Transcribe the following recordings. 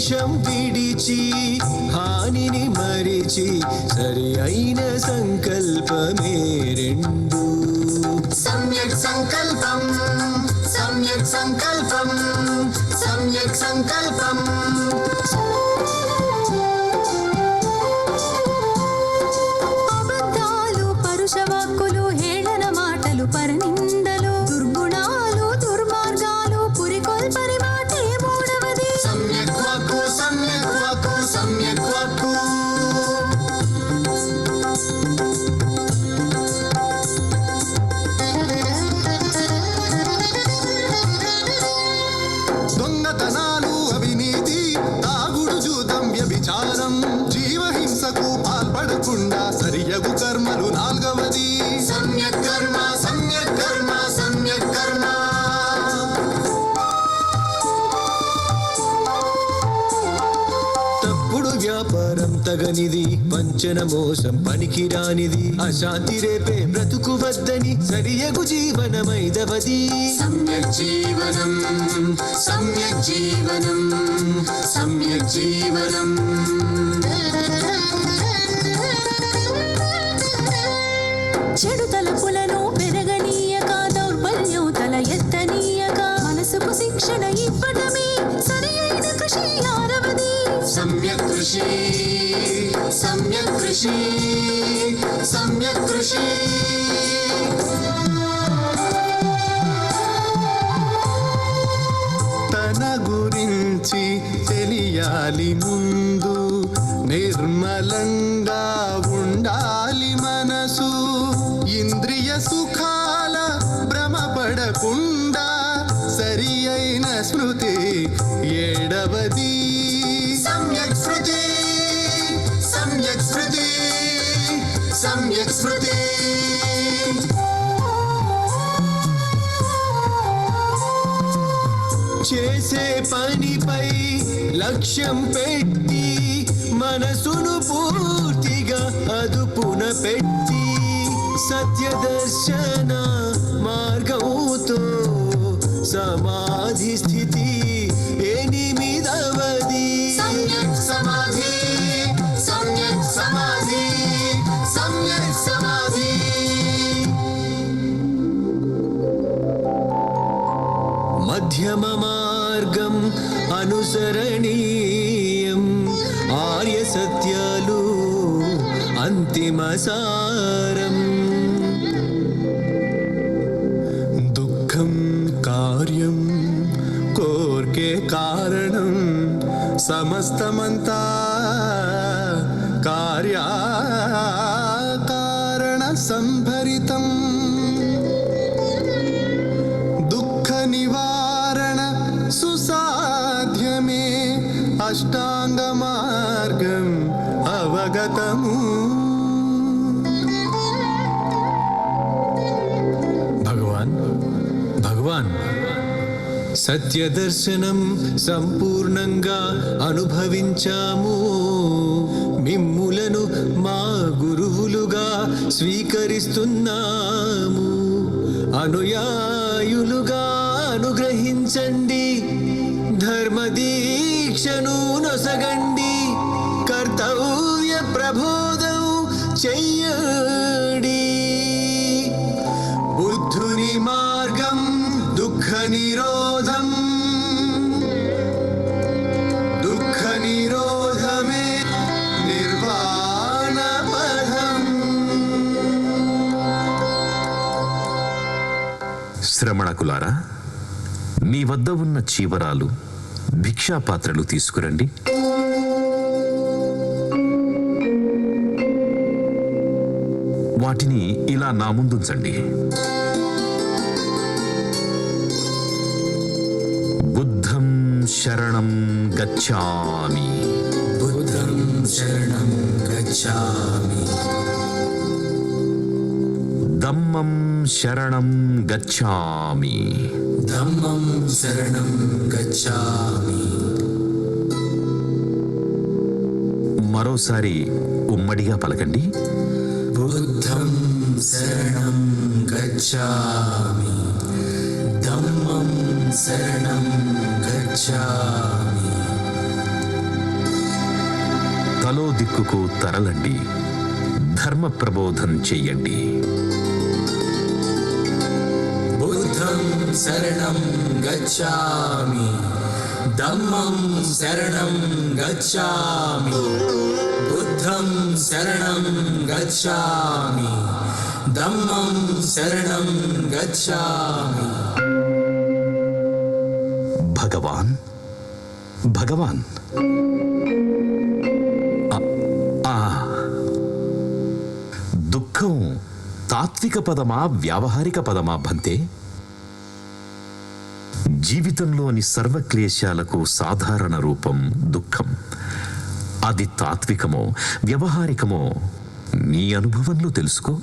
ద్వేషం విడిచి హానిని మరిచి సరి అయిన సంకల్పమే రెండు. సమ్యక్ సంకల్పం సమ్యక్ సంకల్పం సమ్యక్ సంకల్పం. అబద్ధాలు పరుషవాక్కులు హేళన మాటలు పరనిందలు దుర్గుణాలు దుర్మార్గాలు పురికొల్పరి మాటే మూడవది. సమ్యక్ వాక్కు సమ్యక్ వాక్కు సమ్యక్ వాక్కు. దొంగతనాలు అవినీతి తాగుడు జూదం వ్యభిచారం జీవహింసకు పాల్పడకుండా సరియగు కర్మలు నాల్గవది. సమ్యక్ కర్మ సమ్యక్ కర్మ సమ్యక్ కర్మ. తప్పుడు వ్యాపారం తగనిది వంచన మోసం పనికిరానిది అశాంతి రేపే బ్రతుకు వద్దని సరియగు జీవనమైదవది. సమ్యక్ జీవనం సమ్యక్ జీవనం సమ్యక్ జీవనం. చెడు తలపులను పెరగనీయక దౌర్బల్యం తల ఎత్తనీయక మనసుకు శిక్షణ ఇవ్వటమే సరి అయిన కృషి ఆరవది. సమ్యక్ కృషి సమ్యక్ కృషి సమ్యక్ కృషి. తన గురించి తెలియాలి ముందు నిర్మలంగా ఉండాలి మనసు. ఇంద్రియ సుఖాల భ్రమపడకుండా సరి అయిన స్మృతి ఏడవది. సమ్యక్ స్మృతి సమ్యక్ స్మృతి సమ్యక్ స్మృతి. చేసే పనిపై లక్ష్యం పెట్టి మనసును పూర్తిగా అదుపున పెట్టి సత్యదర్శన మార్గంతో సమాధి స్థితి ఎనిమిదవది. సమ్యక్ సమాధి సమ్యక్ సమాధి సమ్యక్ సమాధి. మధ్యమ మార్గం అనుసరణీయం ఆర్య సత్యాలు అంతిమ సారం. దుఃఖం కార్యం కోర్కే కారణం సమస్తమంతా కార్యకారణ సంభరితం. దుఃఖ నివారణ సుసాధ్యమే అష్టాంగ మార్గం అవగతము. భగవాన్ సత్యదర్శనం సంపూర్ణంగా అనుభవించాము. మిమ్ములను మా గురువులుగా స్వీకరిస్తున్నాము. అనుయాయులుగా అనుగ్రహించండి. ధర్మదీక్షను నొసగండి. కర్తవ్య ప్రబోధం చెయ్యండి. బుద్ధుని మార్గం దుఃఖ నిరోధం. దుఃఖ నిరోధమే నిర్వాణ పదం. శ్రమణకులారా, మీ వద్ద ఉన్న చీవరాలు భిక్షాపాత్రలు తీసుకురండి. వాటిని ఇలా నా ముందుంచండి. బుద్ధం శరణం గచ్ఛామి. బుద్ధం శరణం గచ్ఛామి. దమ్మం శరణం గచ్ఛామి. ధమ్మం శరణం గచ్ఛామి. మరోసారి ఉమ్మడిగా పలకండి. బుద్ధం శరణం గచ్ఛామి. ధమ్మం శరణం గచ్ఛామి. తలో దిక్కుకు తరలండి, ధర్మ ప్రబోధం చెయ్యండి. బుద్ధం శరణం గచ్ఛామి, ధమ్మం శరణం గచ్ఛామి, బుద్ధం శరణం గచ్ఛామి, ధమ్మం శరణం గచ్ఛామి. భగవాన్ భగవాన్ దుఃఖం తాత్విక పదమా వ్యావహారిక పదమా భంతే? జీవితంలోని సర్వక్లేశాలకు సాధారణ రూపం దుఃఖం. అది తాత్వికమో వ్యవహారికమో నీ అనుభవంలో తెలుసుకో.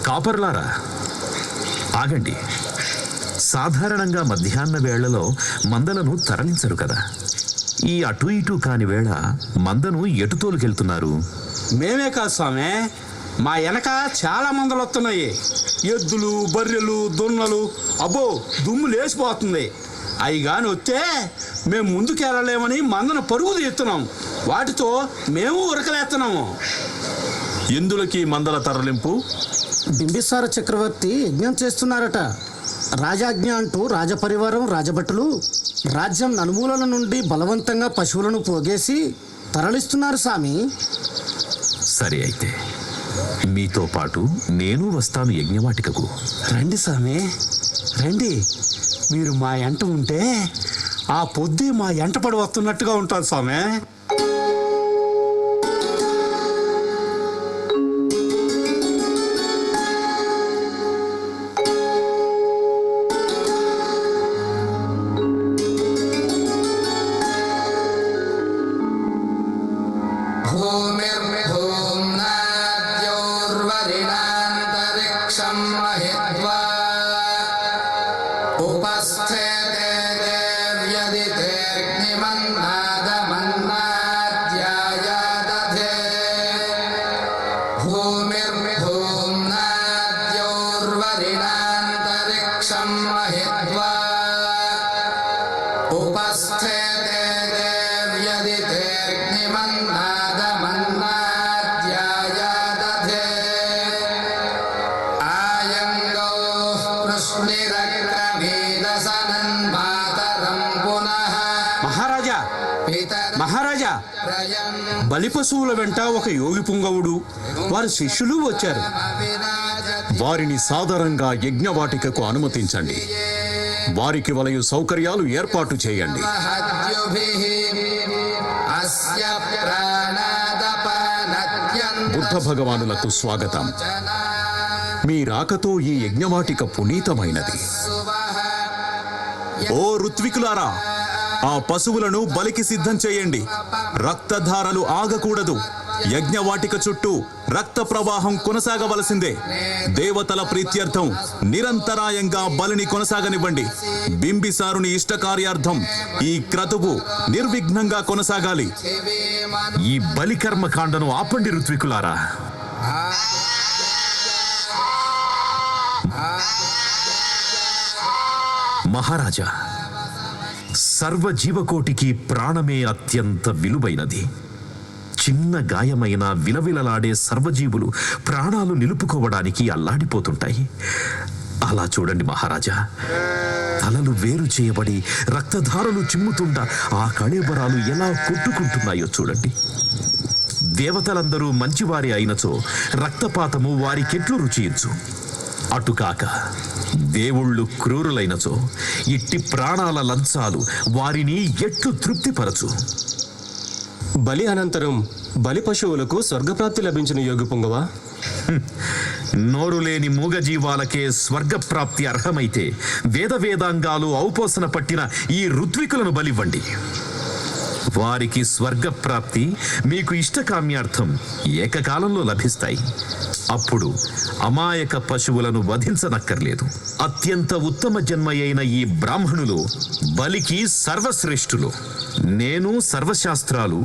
కాపరులారా ఆగండి. సాధారణంగా మధ్యాహ్న వేళలో మందలను తరలించరు కదా. ఈ అటు ఇటు కాని వేళ మందను ఎటు తోలుకెళ్తున్నారు? మేమే కాదు స్వామి, మా వెనక చాలా మందలు వస్తున్నాయి. ఎద్దులు, బర్రెలు, దున్నలు, అబ్బో దుమ్ము లేచిపోతుంది. అవి గాని వస్తే మేము ముందుకు వెళ్ళలేమని మందను పరుగు తీస్తున్నాం. వాటితో మేము ఉరకలేస్తున్నాము. ఎందులకి మందల తరలింపు? బింబిసార చక్రవర్తి యజ్ఞం చేస్తున్నారట. రాజాజ్ఞ అంటూ రాజపరివారం, రాజభటులు రాజ్యం నలుమూలల నుండి బలవంతంగా పశువులను పోగేసి తరలిస్తున్నారు స్వామి. సరే, అయితే మీతో పాటు నేను వస్తాను యజ్ఞవాటికకు. రండి స్వామి, రండి. మీరు మా ఎంట ఉంటే ఆ పొద్దే మా ఎంట పడి వస్తున్నట్టుగా ఉంటుంది స్వామి. भूमिर्भूम्नाद्योर्वरिणान्तरिक्षं महित्वा उपस्थेते देव्यदितेऽग्निमन्नादमन्नाद्यायादधे। भूमिर्भूम्नाद्योर्वरिणान्तरिक्षं महित्वा उपस्थेते देव्यदितेऽग्निमन्नादमन्नाद्यायादधे। आयङ्गौः कृष्णिरक्रमीदसनन् मातरं पुनः మహారాజా पितरं మహారాజా प्रयं బలి పశువుల వెంట ఒక యోగి పుంగవుడు, వారి శిష్యులు వచ్చారు. विराजति వారిని సాదరంగా యజ్ఞవాటికకు అనుమతించండి. వారికి వలయు సౌకర్యాలు ఏర్పాటు చేయండి. महद्युभिः अस्य प्राणादपानत्यन्तः బుద్ధ భగవానులకు స్వాగతం. మీ రాకతో ఈ యజ్ఞవాటిక పునీతమైనది. ఓ ఋత్వికులారా, ఆ పశువులను బలికి సిద్ధం చేయండి. రక్తధారలు ఆగకూడదు. యజ్ఞవాటిక చుట్టూ రక్త ప్రవాహం కొనసాగవలసిందే. దేవతల ప్రీత్యర్థం నిరంతరాయంగా బలిని కొనసాగనివ్వండి. బింబిసారుని ఇష్టకార్యార్థం ఈ క్రతువు నిర్విఘ్నంగా కొనసాగాలి. ఈ బలి కర్మకాండను ఆపండి ఋత్వికులారా. మహారాజా, సర్వజీవకోటికి ప్రాణమే అత్యంత విలువైనది. చిన్న గాయమైన విలవిలలాడే సర్వజీవులు ప్రాణాలు నిలుపుకోవడానికి అల్లాడిపోతుంటాయి. అలా చూడండి మహారాజా, తలలు వేరు చేయబడి రక్తధారలు చిమ్ముతుండ ఆ కళేబరాలు ఎలా కొట్టుకుంటున్నాయో చూడండి. దేవతలందరూ మంచివారి అయినచో రక్తపాతము వారికెట్లు రుచియించు. అటుకాక దేవుళ్ళు క్రూరులైనచో ఇట్టి ప్రాణాల లంచాలు వారిని ఎట్లు తృప్తిపరచు. బలి అనంతరం బలి పశువులకు స్వర్గప్రాప్తి లభించిన యోగి పుంగవా? నోరు లేని మూగజీవాలకే స్వర్గప్రాప్తి అర్హమైతే వేద వేదాంగాలు ఔపోసన పట్టిన ఈ ఋత్వికులను బలివ్వండి. వారికి స్వర్గప్రాప్తి మీకు ఇష్టకామ్యార్థం ఏకకాలంలో లభిస్తాయి. అప్పుడు అమాయక పశువులను వధించనక్కర్లేదు. అత్యంత ఉత్తమ జన్మయైన ఈ బ్రాహ్మణులు బలికి సర్వశ్రేష్ఠులు. నేను సర్వశాస్త్రాలు,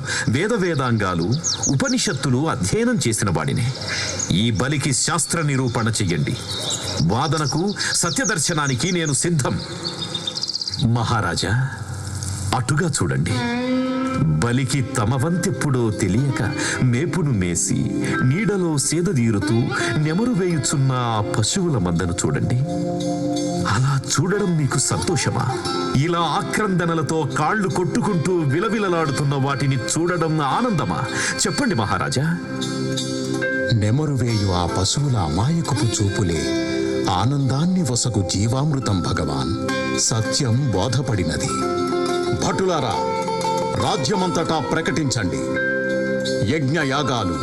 వేదాంగాలు, ఉపనిషత్తులు అధ్యయనం చేసిన వాడిని. ఈ బలికి శాస్త్ర నిరూపణ చెయ్యండి. వాదనకు, సత్యదర్శనానికి నేను సిద్ధం. మహారాజా, అటుగా చూడండి. బలికి తమ వంతెప్పుడో తెలియక మేపును మేసి నీడలో సేదదీరుతూ నెమరు వేయుచున్న ఆ పశువుల మందను చూడండి. అలా చూడడం మీకు సంతోషమా? ఇలా ఆక్రందనలతో కాళ్ళు కొట్టుకుంటూ విలవిలలాడుతున్న వాటిని చూడడం ఆనందమా? చెప్పండి మహారాజా. నెమరువేయు ఆ పశువుల అమాయకపు చూపులే ఆనందాన్ని వసగు జీవామృతం భగవాన్. సత్యం బోధపడినది. భటులారా, రాజ్యమంతటా ప్రకటించండి. యజ్ఞయాగాలు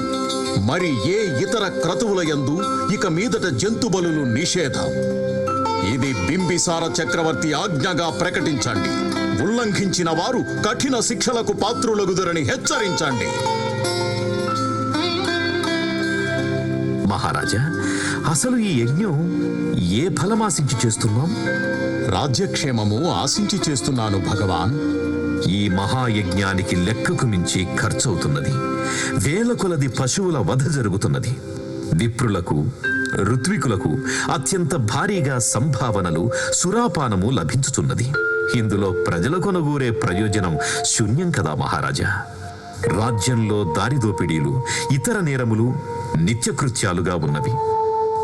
మరి ఏ ఇతర క్రతువుల యందు ఇక మీదట జంతుబలులు నిషేధం. ఇది బింబిసార చక్రవర్తి ఆజ్ఞగా ప్రకటించండి. ఉల్లంఘించిన వారు కఠిన శిక్షలకు పాత్రులగుదరని హెచ్చరించండి. మహారాజా, అసలు ఈ యజ్ఞం ఏ ఫలమాశించి చేస్తున్నాం? రాజ్యక్షేమము ఆశించి చేస్తున్నాను భగవాన్. ఈ మహాయజ్ఞానికి లెక్కకు మించి ఖర్చవుతున్నది. వేల కొలది పశువుల వధ జరుగుతున్నది. విప్రులకు, ఋత్వికులకు అత్యంత భారీగా సంభావనలు, సురాపానము లభించుతున్నది. ఇందులో ప్రజల కొనగూరే ప్రయోజనం శూన్యం కదా మహారాజా. రాజ్యంలో దారిదోపిడీలు, ఇతర నేరములు నిత్యకృత్యాలుగా ఉన్నవి.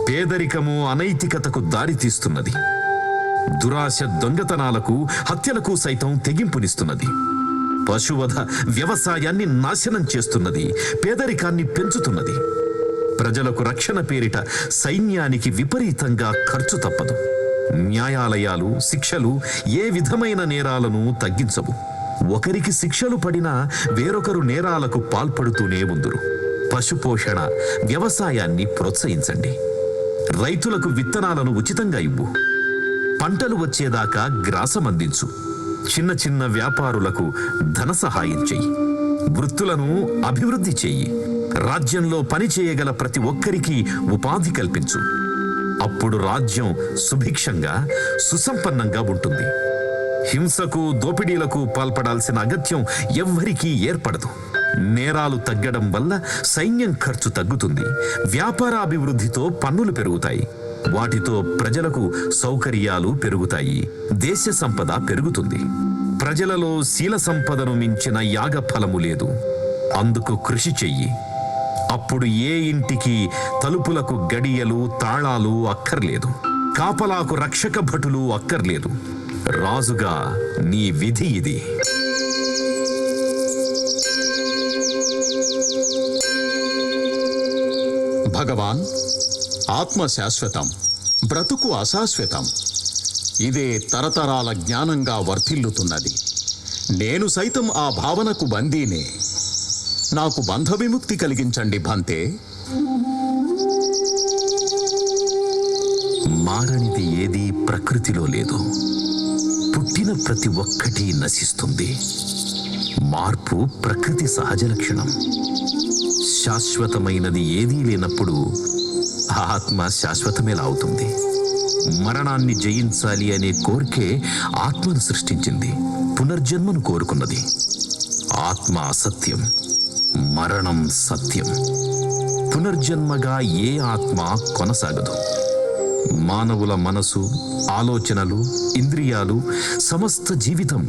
పేదరికము అనైతికతకు దారితీస్తున్నది. దురాశ దొంగతనాలకు, హత్యలకు సైతం తెగింపునిస్తున్నది. పశువధ వ్యవసాయాన్ని నాశనం చేస్తున్నది, పేదరికాన్ని పెంచుతున్నది. ప్రజలకు రక్షణ పేరిట సైన్యానికి విపరీతంగా ఖర్చు తప్పదు. న్యాయాలయాలు, శిక్షలు ఏ విధమైన నేరాలను తగ్గించవు. ఒకరికి శిక్షలు పడినా వేరొకరు నేరాలకు పాల్పడుతూనే ఉందురు. పశుపోషణ, వ్యవసాయాన్ని ప్రోత్సహించండి. రైతులకు విత్తనాలను ఉచితంగా ఇవ్వు. పంటలు వచ్చేదాకా గ్రాసమందించు. చిన్న చిన్న వ్యాపారులకు ధన సహాయం చెయ్యి. వృత్తులను అభివృద్ధి చెయ్యి. రాజ్యంలో పని చేయగల ప్రతి ఒక్కరికి ఉపాధి కల్పించు. అప్పుడు రాజ్యం సుభిక్షంగా, సుసంపన్నంగా ఉంటుంది. హింసకు, దోపిడీలకు పాల్పడాల్సిన అగత్యం ఎవ్వరికీ ఏర్పడదు. నేరాలు తగ్గడం వల్ల సైన్యం ఖర్చు తగ్గుతుంది. వ్యాపారాభివృద్ధితో పన్నులు పెరుగుతాయి. వాటితో ప్రజలకు సౌకర్యాలు పెరుగుతాయి. దేశ సంపద పెరుగుతుంది. ప్రజలలో శీల సంపదను మించిన యాగ ఫలము లేదు. అందుకు కృషి చెయ్యి. అప్పుడు ఏ ఇంటికి తలుపులకు గడియలు, తాళాలు అక్కర్లేదు. కాపలాకు రక్షక భటులు అక్కర్లేదు. రాజుగా నీ విధి ఇది. భగవాన్, ఆత్మ శాశ్వతం, బ్రతుకు అశాశ్వతం. ఇదే తరతరాల జ్ఞానంగా వర్ధిల్లుతున్నది. నేను సైతం ఆ భావనకు బందీనే. నాకు బంధ విముక్తి కలిగించండి భంతే. మారనిది ఏదీ ప్రకృతిలో లేదు. పుట్టిన ప్రతి ఒక్కటి నశిస్తుంది. మార్పు ప్రకృతి సహజ లక్షణం. శాశ్వతమైనది ఏదీ లేనప్పుడు ఆత్మ శాశ్వతమేలా అవుతుంది? మరణాన్ని జయించాలి అనే కోరికే ఆత్మను సృష్టించింది, పునర్జన్మను కోరుకున్నది. ఆత్మ అసత్యం, మరణం సత్యం. పునర్జన్మగా ఏ ఆత్మ కొనసాగదు. మానవుల మనసు, ఆలోచనలు, ఇంద్రియాలు, సమస్త జీవితం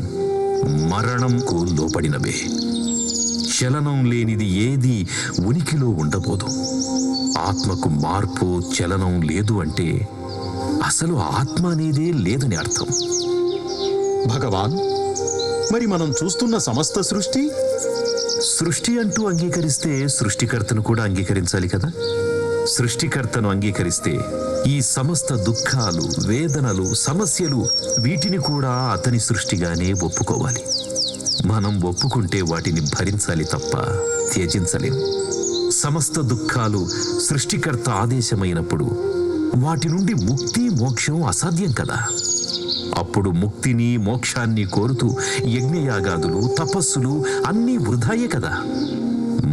మరణంకు లోపడినవే. చలనం లేనిది ఏది ఉనికిలో ఉండబోదు. ఆత్మకు మార్పు, చలనం లేదు అంటే అసలు ఆత్మ అనేదే లేదని అర్థం. భగవాన్, మరి మనం చూస్తున్న సమస్త సృష్టి? సృష్టి అంటూ అంగీకరిస్తే సృష్టికర్తను కూడా అంగీకరించాలి కదా. సృష్టికర్తను అంగీకరిస్తే ఈ సమస్త దుఃఖాలు, వేదనలు, సమస్యలు వీటిని కూడా అతని సృష్టిగానే ఒప్పుకోవాలి. మనం ఒప్పుకుంటే వాటిని భరించాలి తప్ప త్యజించలేం. సమస్త దుఃఖాలు సృష్టికర్త ఆదేశమైనప్పుడు వాటి నుండి ముక్తి, మోక్షం అసాధ్యం కదా. అప్పుడు ముక్తిని మోక్షాన్ని కోరుతూ యజ్ఞయాగాదులు తపస్సులు అన్నీ వృధాయే కదా.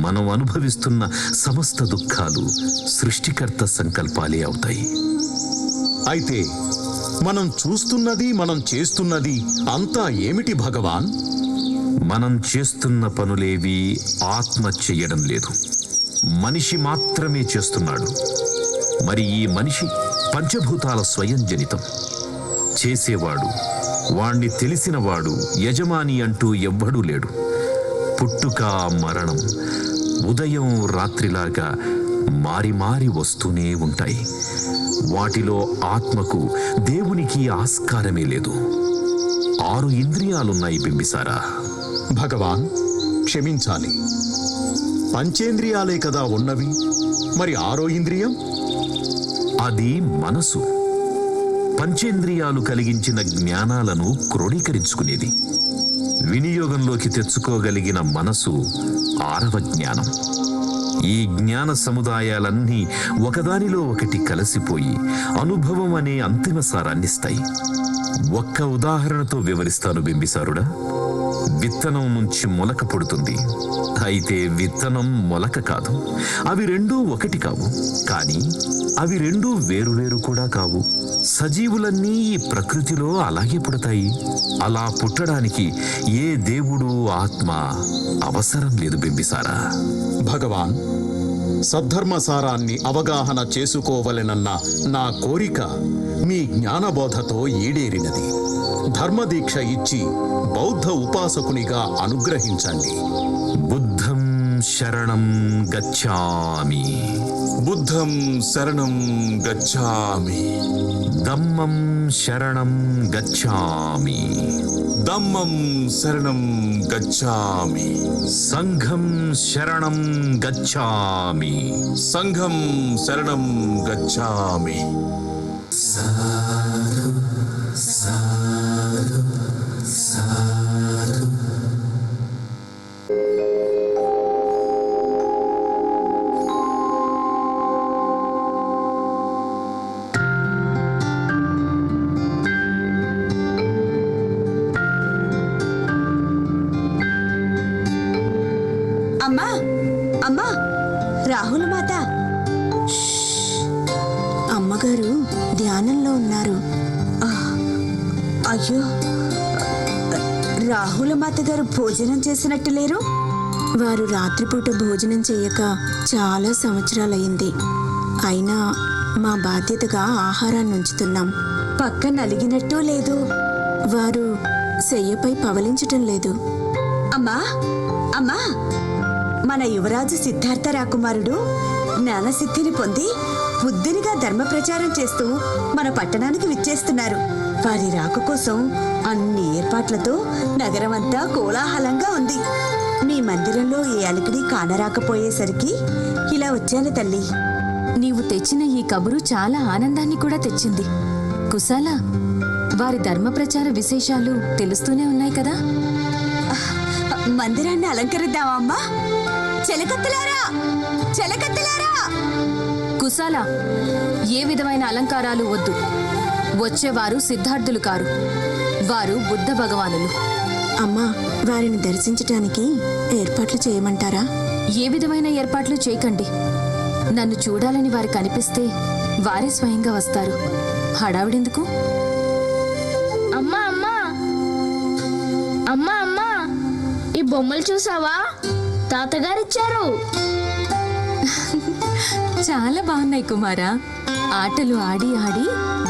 మనం అనుభవిస్తున్న సమస్త దుఃఖాలు సృష్టికర్త సంకల్పాలే అవుతాయి. అయితే మనం చూస్తున్నది, మనం చేస్తున్నది అంతా ఏమిటి భగవాన్? మనం చేస్తున్న పనులేవి ఆత్మ చెయ్యడం లేదు, మనిషి మాత్రమే చేస్తున్నాడు. మరి ఈ మనిషి పంచభూతాల స్వయం జనితం. చేసేవాడు, వాణ్ణి తెలిసినవాడు, యజమాని అంటూ ఎవ్వడూ లేడు. పుట్టుక మరణం ఉదయం రాత్రిలాగా మారి మారి వస్తూనే ఉంటాయి. వాటిలో ఆత్మకు దేవునికి ఆస్కారమే లేదు. 6 ఇంద్రియాలున్నాయి బింబిసారా. భగవాన్ క్షమించాలి, పంచేంద్రియాలే కదా ఉన్నవి, మరి 6వ ఇంద్రియం? అది మనసు. పంచేంద్రియాలు కలిగించిన జ్ఞానాలను క్రోడీకరించుకునేది. వినియోగంలోకి తెచ్చుకోగలిగిన మనసు 6వ జ్ఞానం. ఈ జ్ఞాన సముదాయాలన్నీ ఒకదానిలో ఒకటి కలిసిపోయి అనుభవం అనే అంతిమ సారాన్నిస్తాయి. ఒక్క ఉదాహరణతో వివరిస్తాను బింబిసారుడా. విత్తనం నుంచి మొలక పుడుతుంది. అయితే విత్తనం మొలక కాదు. అవి రెండూ ఒకటి కావు. కానీ అవి రెండూ వేరువేరు కూడా కావు. సజీవులన్నీ ఈ ప్రకృతిలో అలాగే పుడతాయి. అలా పుట్టడానికి ఏ దేవుడు ఆత్మ అవసరం లేదు బింబిసారా. భగవాన్, సద్ధర్మసారాన్ని అవగాహన చేసుకోవలెనన్న నా కోరిక మీ జ్ఞానబోధతో ఈడేరినది. ధర్మదీక్ష ఇచ్చి బౌద్ధ ఉపాసకునిగా అనుగ్రహించండి. బుద్ధం శరణం గచ్ఛామి. బుద్ధం శరణం గచ్ఛామి. దమ్మం శరణం గచ్ఛామి. దమ్మం శరణం గచ్ఛామి. సంఘం శరణం గచ్ఛామి. సంఘం శరణం గచ్ఛామి. అమ్మా అమ్మా, రాహుల్ మాత. అమ్మగారు ధ్యానంలో ఉన్నారు. అయ్యో, రాహుల మాత గారు భోజనం చేసినట్టు లేరు. వారు రాత్రిపూట భోజనం చేయక చాలా సంవత్సరాలయ్యింది. అయినా మా బాధ్యతగా ఆహారాన్ని ఉంచుతున్నాం. పక్క నలిగినట్టు లేదు. వారు శయ్యపై పవలించటం లేదు. అమ్మా అమ్మా, మన యువరాజు సిద్ధార్థ రాకుమారుడు జ్ఞానసిద్ధిని పొంది బుద్ధునిగా ధర్మ ప్రచారం చేస్తూ మన పట్టణానికి విచ్చేస్తున్నారు. వారి రాక కోసం అన్ని ఏర్పాట్లతో నగరమంతా కోలాహలంగా ఉంది. మీ మందిరంలో ఏ అలికిడి కానరాకపోయేసరికి ఇలా వచ్చాను తల్లి. నీవు తెచ్చిన ఈ కబురు చాలా ఆనందాన్ని కూడా తెచ్చింది. కుశాల, వారి ధర్మ ప్రచార విశేషాలు తెలుస్తూనే ఉన్నాయి కదా. మందిరాన్ని అలంకరిద్దామా అమ్మా? చెలకత్తలారా, చెలకత్తలారా! కుశాల, ఏ విధమైన అలంకారాలు వద్దు. వచ్చేవారు సిద్ధార్థులు కారు, వారు బుద్ధ భగవానులు. అమ్మా, వారిని దర్శించటానికి ఏర్పాట్లు చేయమంటారా? ఏ విధమైన ఏర్పాట్లు చేయకండి. నన్ను చూడాలని వారు కనిపిస్తే వారే స్వయంగా వస్తారు. హడావిడెందుకు? అమ్మా అమ్మా అమ్మా అమ్మా, ఈ బొమ్మలు చూసావా? తాతగారిచ్చారు. చాలా బాగున్నాయి కుమారా. ఆటలు ఆడి ఆడి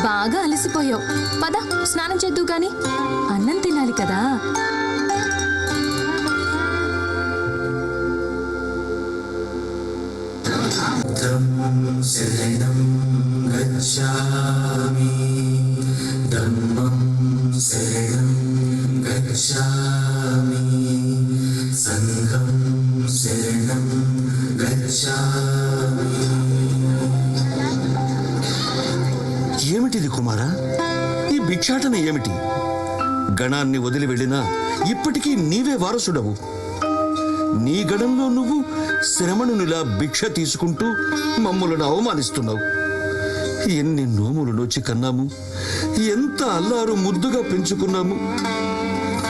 బాగా అలసిపోయావు. పద, స్నానం చేద్దు గాని. అన్నం తినాలి కదా. శరణం గచ్ఛామి. దమ్మం శరణం గచ్ఛామి. సంఘం శరణం గచ్ఛామి. ఏమిటిది కుమారా? ఈ భిక్షాటన ఏమిటి? గణాన్ని వదిలి వెళ్ళినా ఇప్పటికీ నీవే వారసుడవు. నీ గణంలో నువ్వు శ్రమణునిలా భిక్ష తీసుకుంటూ మమ్ములను అవమానిస్తున్నావు. ఎన్ని నోములు నోచి కన్నాము, ఎంత అల్లారు ముద్దుగా పెంచుకున్నాము.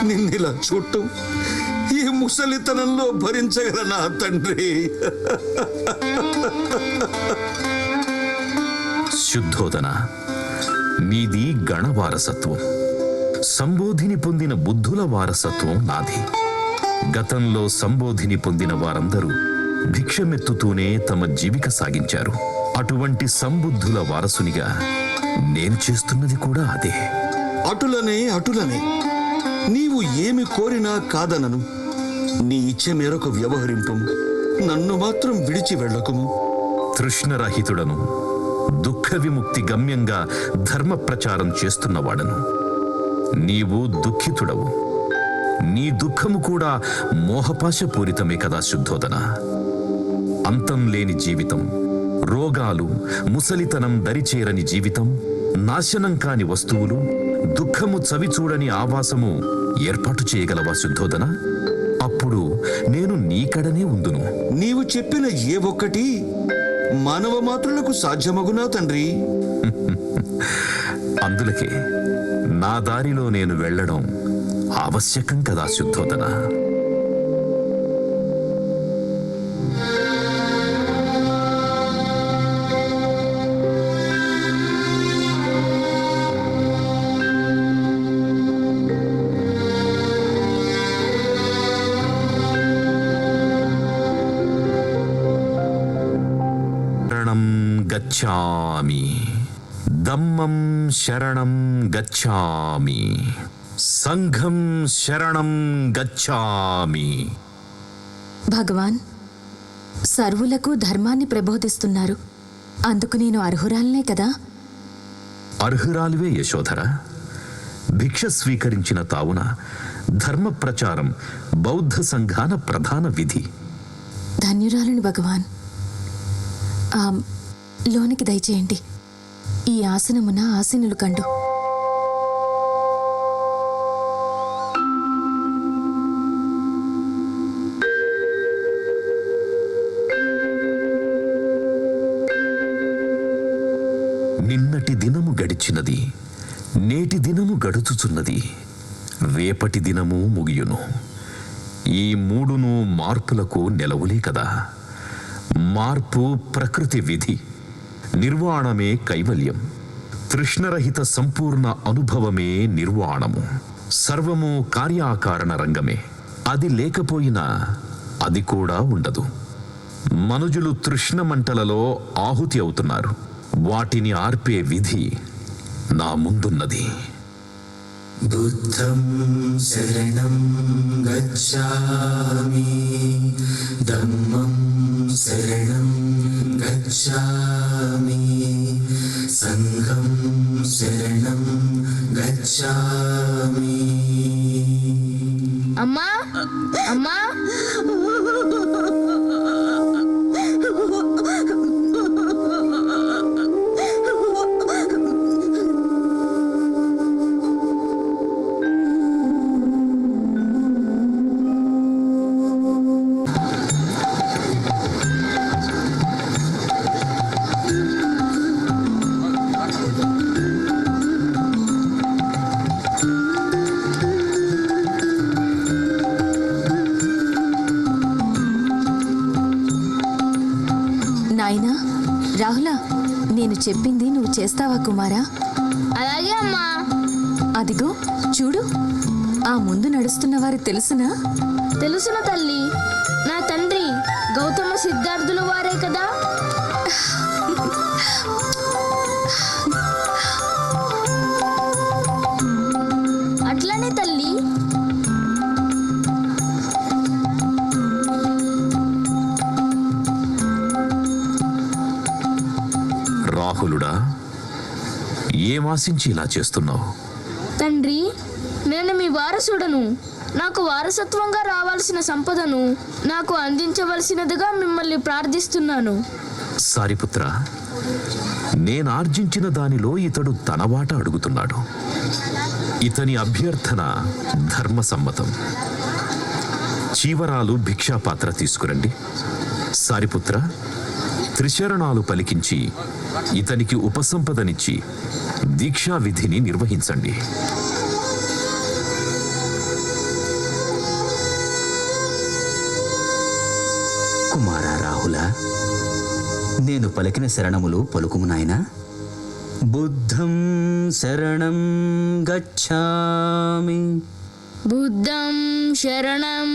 నిన్నిలా చూడటం ఈ ముసలితనంలో భరించగలనా తండ్రి? శుద్ధోదన, నీది గణ వారసత్వం. సంబోధిని పొందిన బుద్ధుల వారసత్వం నాది. గతంలో సంబోధిని పొందిన వారందరూ భిక్షమెత్తుతూనే తమ జీవిక సాగించారు. అటువంటి సంబుద్ధుల వారసునిగా నేను చేస్తున్నది కూడా అదే. అటులనే నీవు ఏమి కోరినా కాదనను. నీ ఇచ్చే మేరకు వ్యవహరింపము, నన్ను మాత్రం విడిచి వెళ్ళకుము. తృష్ణరహితుడను, దుఃఖ విముక్తి గమ్యంగా ధర్మ ప్రచారం చేస్తున్నవాడను. నీవు దుఃఖితుడవు. నీ దుఃఖము కూడా మోహపాశపూరితమే కదా శుద్ధోదన. అంతం లేని జీవితం, రోగాలు, ముసలితనం దరిచేరని జీవితం, నాశనం కాని వస్తువులు, దుఃఖము చవిచూడని ఆవాసము ఏర్పాటు చేయగలవా శుద్ధోదన? అప్పుడు నేను నీకడనే ఉందును. నీవు చెప్పిన ఏ ఒక్కటి మానవ మాత్రులకు సాధ్యమగునా తండ్రి? అందులకే నా దారిలో నేను వెళ్ళడం ఆవశ్యకం కదా శుద్ధోదన. శరణం గచ్ఛామి, దమ్మం శరణం గచ్ఛామి, సంఘం శరణం గచ్ఛామి. భగవాన్, సర్వులకు ధర్మాన్ని ప్రబోధిస్తున్నారు. అందుకు నేను అర్హురాలనే కదా? అర్హురాలివే యశోధర. భిక్ష స్వీకరించిన తావున ధర్మ ప్రచారం బౌద్ధ సంఘాన ప్రధాన విధి. ధన్యురాలను భగవాన్. లోనికి దయచేయండి. ఈ ఆసనమున ఆసీనులు కండు. నిన్నటి దినము గడిచినది, నేటి దినము గడుచుచున్నది, రేపటి దినము ముగియును. ఈ మూడును మార్పులకు నెలవులే కదా. మార్పు ప్రకృతి విధి, నిర్వాణమే కైవల్యం. తృష్ణరహిత సంపూర్ణ అనుభవమే నిర్వాణము. సర్వము కార్యాకారణ రంగమే. అది లేకపోయినా అది కూడా ఉండదు. మనుజులు తృష్ణ మంటలలో ఆహుతి అవుతున్నారు. వాటిని ఆర్పే విధి నా ముందున్నది. బుద్ధం శరణం గచ్ఛామి, ధమ్మం శరణం గచ్ఛామి, సంఘం శరణం గచ్ఛామి. అమ్మా అమ్మా, నాయనా రాహుల, నేను చెప్పింది నువ్వు చేస్తావా కుమారా? అలాగే అమ్మా. అదిగో చూడు, ఆ ముందు నడుస్తున్న వారు తెలుసునా? తెలుసును తల్లి. నా తండ్రి గౌతమ సిద్ధార్థుల వారే కదా. అట్లనే తల్లి. రాహులుడా, ఏమాశించి ఇలా చేస్తున్నావు? తండ్రి, నేను మీ వారసుడను. నాకు వారసత్వంగా రావాల్సిన సంపదను నాకు అందించవలసినదిగా మిమ్మల్ని ప్రార్థిస్తున్నాను. సారిపుత్ర, నేనార్జించిన దానిలో ఇతడు తన వాట అడుగుతున్నాడు. ఇతని అభ్యర్థన ధర్మసమ్మతం. చీవరాలు భిక్షాపాత్ర తీసుకురండి. సారిపుత్ర, త్రిశరణాలు పలికించి ఇతనికి ఉపసంపదనిచ్చి దీక్షా విధిని నిర్వహించండి. కుమార రాహుల, నేను పలికిన శరణములు పలుకుము నాయనా. బుద్ధం శరణం గచ్ఛామి. బుద్ధం శరణం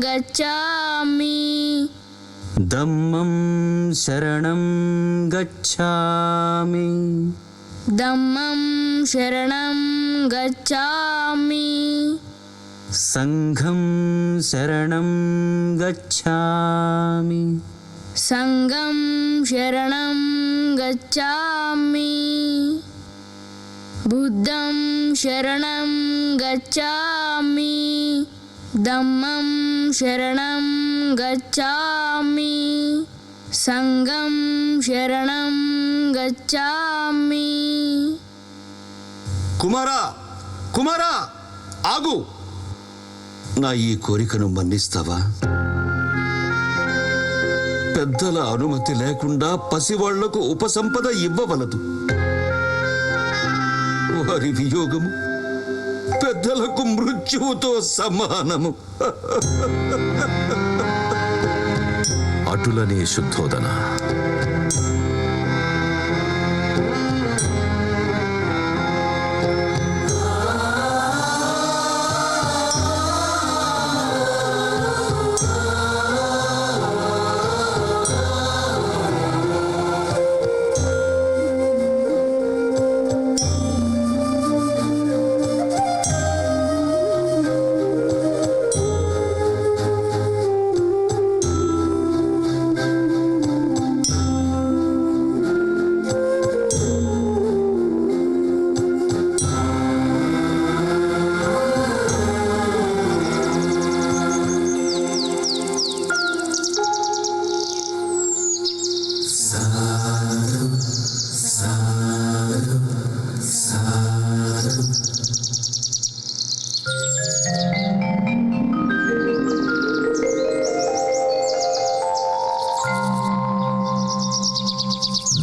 గచ్ఛామి. దమ్మం శరణం గచ్ఛామి. దమ్మం శరణం గచ్ఛామి. సంఘం శరణం గచ్ఛామి. సంఘం శరణం గచ్ఛామి. బుద్ధం శరణం గచ్ఛామి. దమ్మం శరణం గచ్ఛామి. సంఘం శరణం గచ్ఛామి. కుమారా, కుమారా, ఆగు. నా ఈ కోరికను మన్నిస్తావా? పెద్దల అనుమతి లేకుండా పసివాళ్లకు ఉపసంపద ఇవ్వవలదు. వారి వియోగము పెద్దలకు మృత్యువుతో సమానము. అటులనే శుద్ధోదన.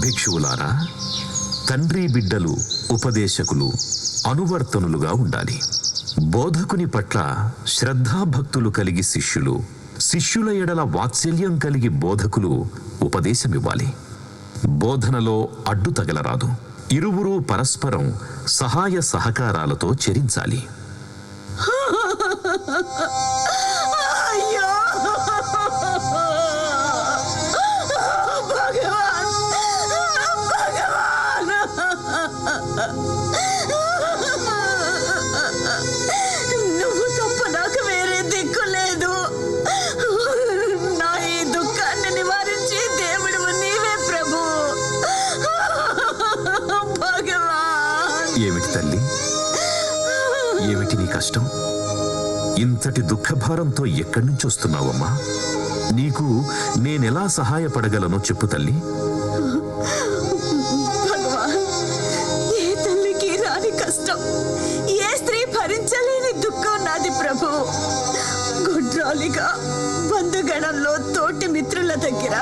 భిక్షువులారా, తండ్రి బిడ్డలు ఉపదేశకులు అనువర్తనులుగా ఉండాలి. బోధకుని పట్ల శ్రద్ధాభక్తులు కలిగి శిష్యులు, శిష్యుల ఎడల వాత్సల్యం కలిగి బోధకులు ఉపదేశమివ్వాలి. బోధనలో అడ్డు తగలరాదు. ఇరువురు పరస్పరం సహాయ సహకారాలతో చరించాలి. నువ్వు తప్ప నాకు వేరే దిక్కు లేదు. నా ఈ దుఃఖాన్ని నివారించి దేవుడు నీవే ప్రభు. భగవాన్, ఏమిటి తల్లి, ఏమిటి నీ కష్టం? ఇంతటి దుఃఖభారంతో ఎక్కడి నుంచి వస్తున్నావమ్మా? నీకు నేనెలా సహాయపడగలనో చెప్పు తల్లి. భగవాన్, ఏ తల్లికి రాని కష్టం, ఏ స్త్రీ భరించలేని దుఃఖం నాది ప్రభు. గుడ్రాలిగా బంధుగణంలో తోటి మిత్రుల దగ్గర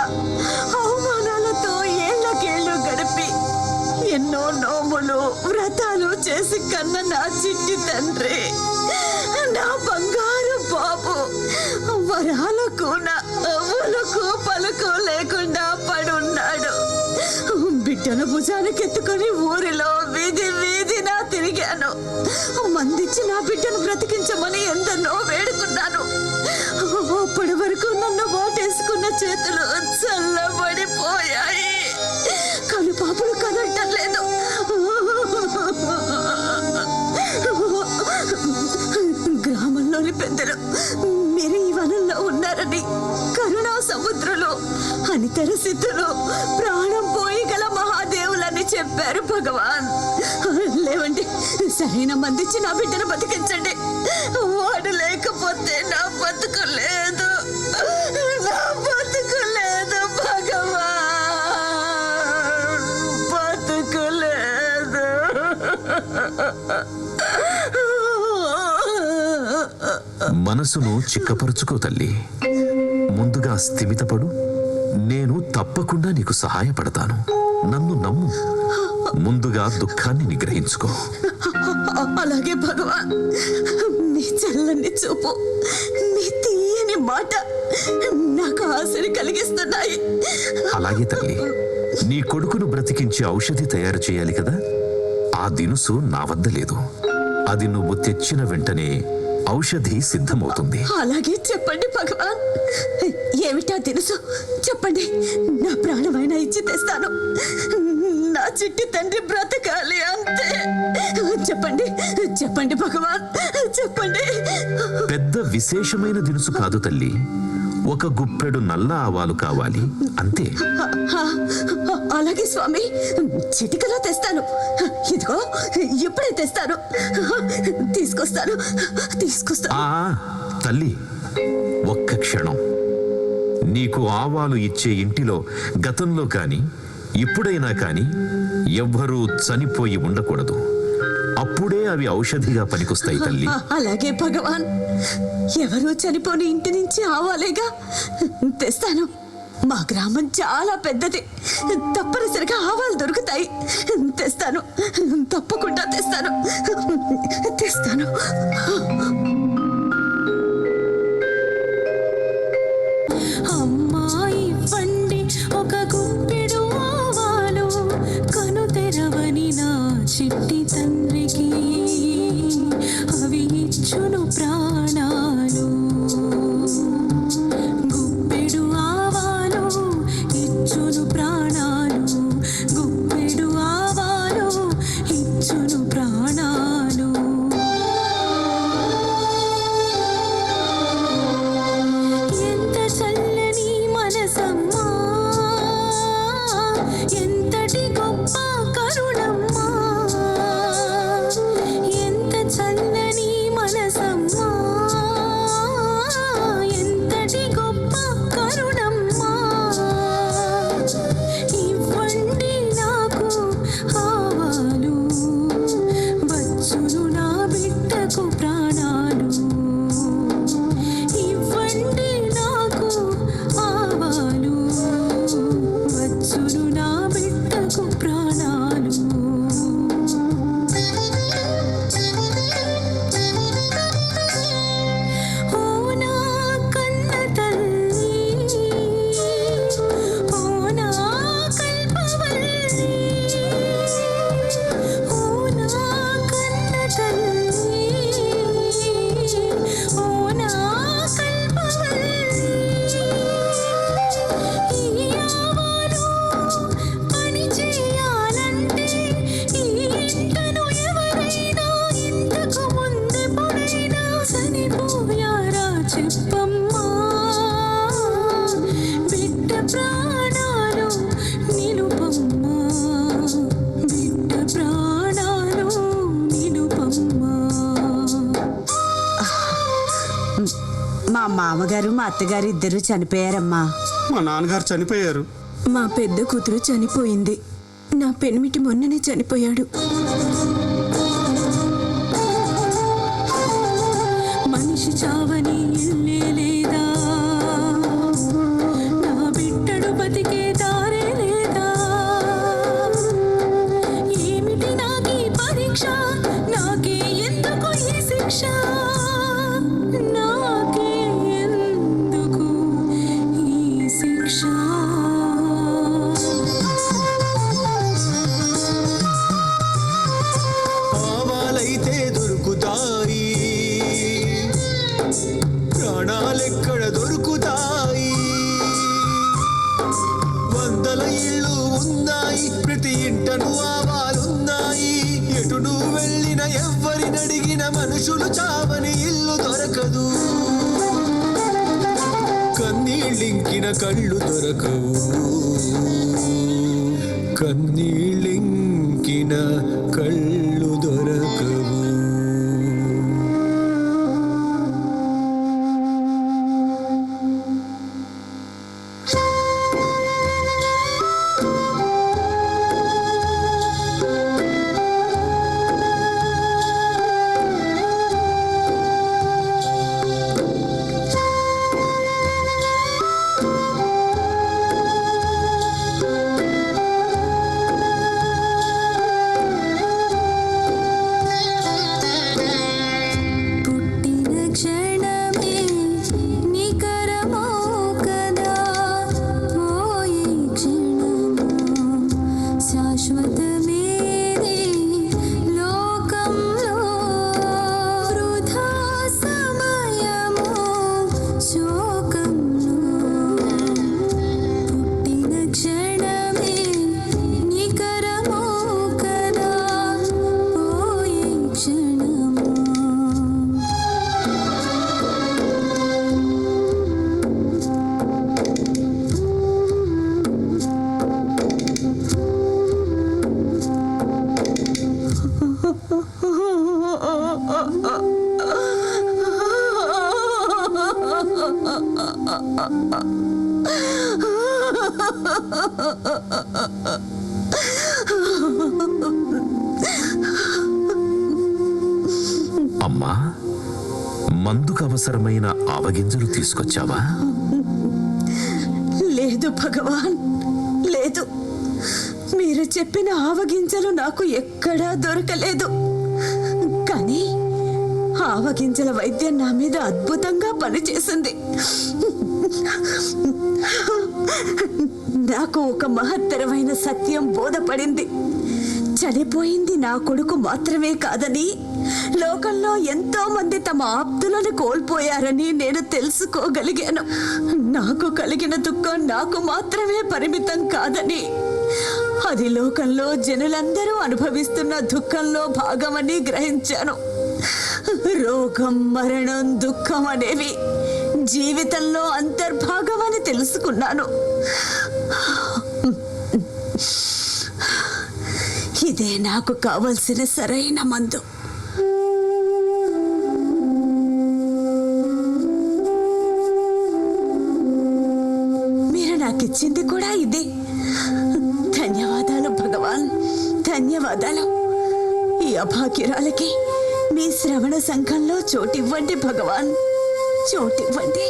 అవమానాలతో ఏళ్లకేళ్లు గడిపి ఎన్నో నోములు వ్రతాలు చేసి కన్న నా చిట్టి తండ్రి, నా బంగారు బాబు వరాలకు నవ్వులకు పలుకు లేకుండా పడున్నాడు. బిడ్డను భుజానికెత్తుకొని ఊరిలో వీధి వీధినా తిరిగాను. మందిచ్చి నా బిడ్డను బ్రతికించమని ఎందరో వేడుకున్నాను. అప్పటి వరకు నన్ను వాటేసుకున్న చేతులు చల్లబడిపోయాయి. కను పాపలు కదలటం లేదు. గ్రామంలోని పెద్దలు మీరు ఈ వనంలో ఉన్నారని, కరుణా సముద్రులు, అనితర సిద్ధులు, ప్రాణం పోయి గల మహాదేవులని చెప్పారు భగవాన్. లేవండి, సరైన మందిచ్చి నా బిడ్డను బతికించండి. వాడు లేకపోతే నా బతుకు లేదు, నా బతుకు లేదు భగవాన్, బతుకు లేదు. మనసును చిక్కపరుచుకో తల్లి. ముందుగా స్థిమితపడు. నేను తప్పకుండా నీకు సహాయపడతాను. నన్ను నమ్ము. ముందుగా దుఃఖాన్ని నిగ్రహించుకో. అలాగే భగవాన్. మీ చల్లని చూపు, మీ తీయని మాట నాకు ఆశని కలిగిస్తున్నాయి. అలాగే తల్లి, నీ కొడుకును బ్రతికించి ఔషధి తయారు చేయాలి కదా. ఆ దినుసు నా వద్ద లేదు. అది నువ్వు తెచ్చిన వెంటనే ఔషధి సిద్ధమవుతుంది. అలాగే చెప్పండి భగవాన్. ఏమిటా తెలుసు చెప్పండి. నా ప్రాణమైనా ఇచ్చి తెస్తాను. నా చిట్టి తండ్రి బ్రతకాలి అంతే. చెప్పండి చెప్పండి భగవాన్, చెప్పండి. పెద్ద విశేషమైన దినుసు కాదు తల్లి. ఒక గుప్పెడు నల్ల ఆవాలు కావాలి అంతే. అలాగే స్వామి, చిటికలో తెస్తాను. ఇదిగో ఇప్పుడే తెస్తాను. తీసుకొస్తాను. ఆ తల్లి, ఒక్క క్షణం. నీకు ఆవాలు ఇచ్చే ఇంటిలో గతంలో కాని ఇప్పుడైనా కాని ఎవ్వరూ చనిపోయి ఉండకూడదు. అప్పుడే అవి ఔషధిగా పనికొస్తాయి తల్లి. అలాగే భగవాన్. ఎవరూ చనిపోని ఇంటి నుంచి ఆవాలేగా తెస్తాను. మా గ్రామం చాలా పెద్దది. తప్పనిసరిగా ఆవాలు దొరుకుతాయి. తెస్తాను, తప్పకుండా తెస్తాను. అమ్మాయి పండి ఒక గుప్పెడు ఆవాలు, కను తెరవని నా చిట్టి తండ్రికి అవి ఇచ్చును ప్రాణాలు. గుప్పెడు ఆవాలు ఇచ్చును ప్రాణాలు, గుప్పెడు ఆవాలు ఇచ్చును ప్రాణాలు. ఎంత చల్లని మనసమ్మా, ఎంతటి గొప్ప కరుణమ్మా. ఎంత చల్లని మనసమ్మా, ఎంతటి గొప్ప కరుణమ్మా. ఇవ్వండి నాకు ఆవాలు, వచ్చును నా బిడ్డకు ప్రాణాలు. ఇవ్వండి నాకు ఆవాలు, వచ్చును నా బిడ్డకు ప్రాణాలు. ఓ నా కన్న తల్లి, ఓ నా కల్పవల్లి, ఓ నా కన్న తల్లి, ఓ నా కల్పవల్లి. ఈ ఆవాలు పని చేయాలంటే ఈ ఇంటను ఎవరైనా ఇంతకు ముందెప్పుడైనా చనిపోయారా చెప్పమ్మా. బిడ్డ ప్రాణాలు నిలుపమ్మా, బిడ్డ ప్రాణాలు నిలుపమ్మా. మా మామగారు మా అత్తగారు ఇద్దరు చనిపోయారమ్మా. మా నాన్నగారు చనిపోయారు. మా పెద్ద కూతురు చనిపోయింది. నా పెనిమిటి మొన్ననే చనిపోయాడు. మనిషి చావని ఇల్లే లేదా, నా బిడ్డడు బతికే దారే లేదా. ఏమిటి నాకీ పరీక్ష, నాకే ఎందుకు ఈ శిక్ష, నాకే ఎందుకు ఈ శిక్ష. ఆవాలైతే దొరుకుతాయి, ప్రాణాలెక్కడ దొరుకుతాయి. వందల ఇళ్ళు ఉన్నాయి, ప్రతి ఇంటను ఆవాలున్నాయి. ఎటు నువ్వు వెళ్ళిన ఎవ్వరినడిగిన మనుషులు చావని ఇల్లు దొరకదు. కన్నీళ్ళింకిన కళ్ళు దొరకవు, కన్నీళ్ళింకిన కళ్ళు దొరకవు. అమ్మా, మందుకు అవసరమైన ఆవగింజలు తీసుకొచ్చావా? లేదు భగవాన్, లేదు. మీరు చెప్పిన ఆవగింజలు నాకు ఎక్కడా దొరకలేదు. కానీ ఆవగింజల వైద్యం నా మీద అద్భుతంగా పనిచేసింది. నాకు ఒక మహత్తరమైన సత్యం బోధపడింది. చనిపోయింది నా కొడుకు మాత్రమే కాదని, లోకంలో ఎంతో మంది తమ ఆప్తులను కోల్పోయారని నేను తెలుసుకోగలిగాను. నాకు కలిగిన దుఃఖం నాకు మాత్రమే పరిమితం కాదని, అది లోకంలో జనులందరూ అనుభవిస్తున్న దుఃఖంలో భాగమని గ్రహించాను. రోగం, మరణం, దుఃఖం అనేవి జీవితంలో అంతర్భాగమని తెలుసుకున్నాను. ఇదే నాకు కావలసిన సరైన మందు. మీరు నాకిచ్చింది కూడా ఇదే. ధన్యవాదాలు భగవాన్, ధన్యవాదాలు. ఈ అభాగ్యురాలకి మీ శ్రవణ సంఘంలో చోటివ్వండి భగవాన్, చోటివ్వండి.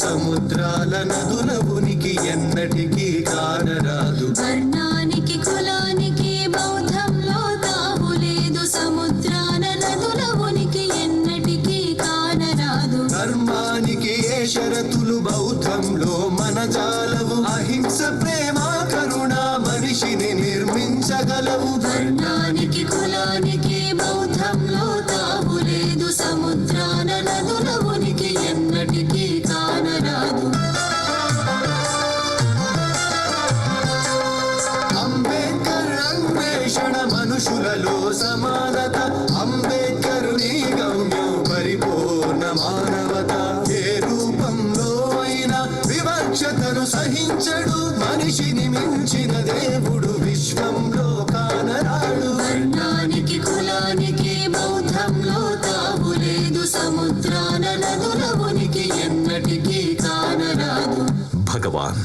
సముద్రాల నదుల ఉనికి ఎన్నటికీ కానరాదు. వర్ణానికి కులానికి బౌద్ధంలో తావులేదు. సముద్రాల నదుల ఉనికి ఎన్నటికీ కానరాదు. ధర్మానికి ఏ షరతులు బౌద్ధంలో మనజాలవు. అహింస, ప్రేమ, కరుణ మనిషిని నిర్మించగలవు. వర్ణానికి కులానికి బౌద్ధంలో తావులేదు. సముద్రాల నదుల ఉనికి ఎన్నటికీ కానరాదు. అంబేద్కర్ అన్వేషణ మనుషులలో సమానత. అంబేద్కర్ నీ గమ్యం పరిపూర్ణ మానవత. ఏ రూపంలో అయినా వివక్షతను సహించడు. మనిషిని మించిన దేవుడు విశ్వంలో కానరాడు. వర్ణానికి కులానికి బౌద్ధంలో తావులేదు. సముద్రాల నదుల ఉనికి ఎన్నటికీ కానరాదు. భగవాన్,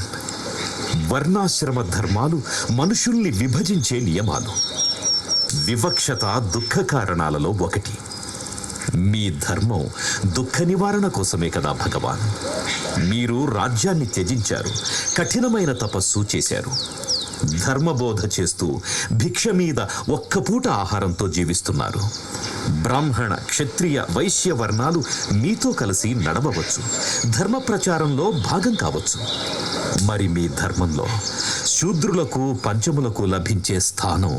వర్ణాశ్రమ ధర్మాలు మనుషుల్ని విభజించే నియమాలు. వివక్షత దుఃఖ కారణాలలో ఒకటి. మీ ధర్మం దుఃఖ నివారణ కోసమే కదా భగవాన్. మీరు రాజ్యాన్ని త్యజించారు, కఠినమైన తపస్సు చేశారు, ధర్మబోధ చేస్తూ భిక్ష మీద ఒక్క పూట ఆహారంతో జీవిస్తున్నారు. బ్రాహ్మణ, క్షత్రియ, వైశ్య వర్ణాలు మీతో కలిసి నడవవచ్చు, ధర్మ ప్రచారంలో భాగం కావచ్చు. మరి మీ ధర్మంలో శూద్రులకు, పంచములకు లభించే స్థానం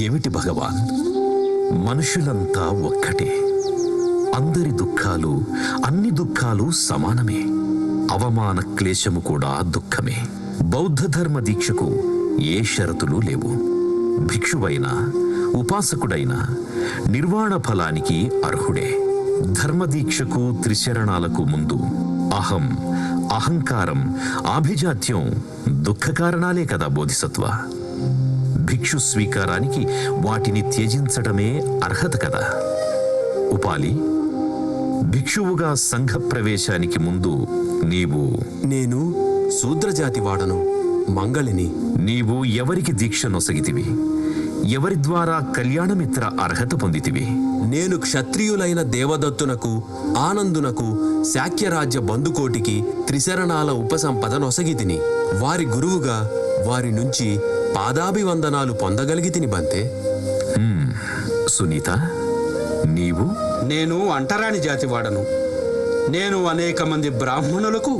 ఏమిటి భగవాన్? మనుషులంతా ఒక్కటే. అందరి దుఃఖాలు, అన్ని దుఃఖాలు సమానమే. అవమాన క్లేశము కూడా దుఃఖమే. బౌద్ధ ధర్మ దీక్షకు ఏ షరతులు లేవు. భిక్షువైనా, ఉపాసకుడైనా నిర్వాణ ఫలానికి అర్హుడే. ధర్మదీక్షకు, త్రిశరణాలకు ముందు అహం, అహంకారం, ఆభిజాత్యం దుఃఖ కారణాలే కదా బోధిసత్వ. భిక్షు స్వీకారానికి వాటిని త్యజించడమే అర్హత కదా. ఉపాలి, భిక్షువుగా సంఘ ప్రవేశానికి ముందు నీవు నేను శూద్రజాతి వాడను, మంగళిని. నీవు ఎవరికి దీక్ష నొసగితివి? ఎవరి ద్వారా కళ్యాణమిత్ర అర్హత పొందితివి? నేను క్షత్రియులైన దేవదత్తునకు, ఆనందునకు, శాక్యరాజ్య బంధుకోటికి త్రిశరణాల ఉపసంపద నొసగితిని. వారి గురువుగా వారి నుంచి పాదాభివందనాలు పొందగలిగితిని బంతే. సునీత, నీవు? నేను అంటరాని జాతి వాడను. నేను అనేక మంది బ్రాహ్మణులకు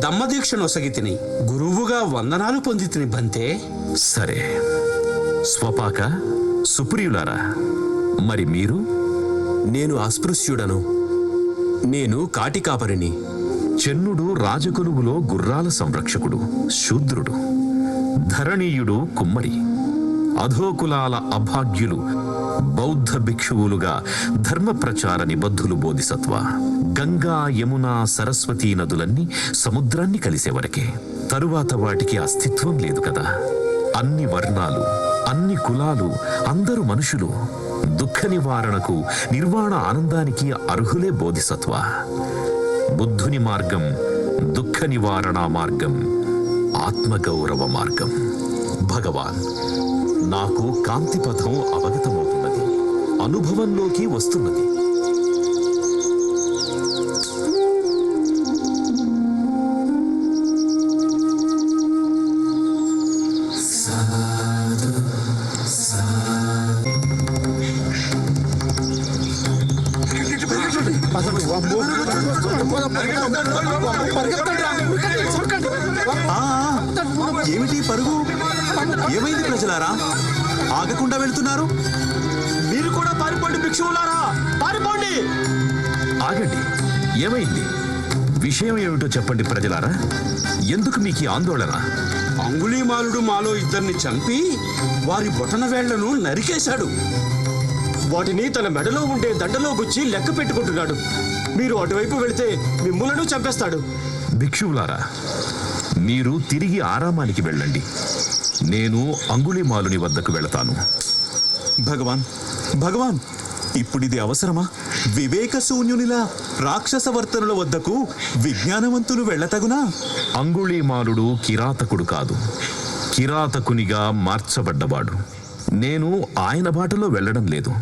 దమ్మదీక్ష నొసగితిని, గురువుగా వందనాలు పొందితిని బంతే. సరే. స్వపాక, సుప్రియులారా, మరి మీరు? నేను అస్పృశ్యుడను. నేను కాటికాపరిని. చెన్నుడు రాజకొలువులో గుర్రాల సంరక్షకుడు, శూద్రుడు. ధరణీయుడు కుమ్మరి. అధోకులాల అభాగ్యులు బౌద్ధ భిక్షువులుగా ధర్మ ప్రచార నిబద్ధులు బోధిసత్వ. గంగా, యమున, సరస్వతీ నదులన్నీ సముద్రాన్ని కలిసేవరకే. తరువాత వాటికి అస్తిత్వం లేదు కదా. అన్ని వర్ణాలు, అన్ని కులాలు, అందరూ మనుషులు దుఃఖ నివారణకు, నిర్వాణ ఆనందానికి అర్హులే బోధిసత్వ. బుద్ధుని మార్గం దుఃఖ నివారణ మార్గం, ఆత్మగౌరవ మార్గం. భగవాన్, నాకు కాంతి పథం అవగతమవుతున్నది, అనుభవంలోకి వస్తున్నది. ఏమిటి పరుగు? ఏమైంది ప్రజలారా? ఆగకుండా వెళ్తున్నారు? మీరు కూడా పారిపోండి భిక్షువులారా, పారిపోండి. ఆగండి, ఏమైంది? విషయం ఏమిటో చెప్పండి ప్రజలారా. ఎందుకు మీకు ఈ ఆందోళన? అంగుళీమాలుడు మాలో ఇద్దరిని చంపి వారి బొటన వేళ్లను నరికేశాడు. వాటిని తన మెడలో ఉండే దండలో గుచ్చి లెక్క పెట్టుకుంటున్నాడు. మీరు అటువైపు వెళితే మిమ్ములను చంపేస్తాడు. భిక్షువులారా, మీరు తిరిగి ఆరామానికి వెళ్ళండి. నేను అంగుళీమాలుని వద్దకు వెళతాను. భగవాన్, భగవాన్, ఇప్పుడిది అవసరమా? వివేక శూన్యునిలా రాక్షస వర్తనుల వద్దకు విజ్ఞానవంతులు వెళ్ళతగునా? అంగుళీమాలుడు కిరాతకుడు కాదు, కిరాతకునిగా మార్చబడ్డవాడు. నేను ఆయన బాటలో వెళ్ళడం లేదు.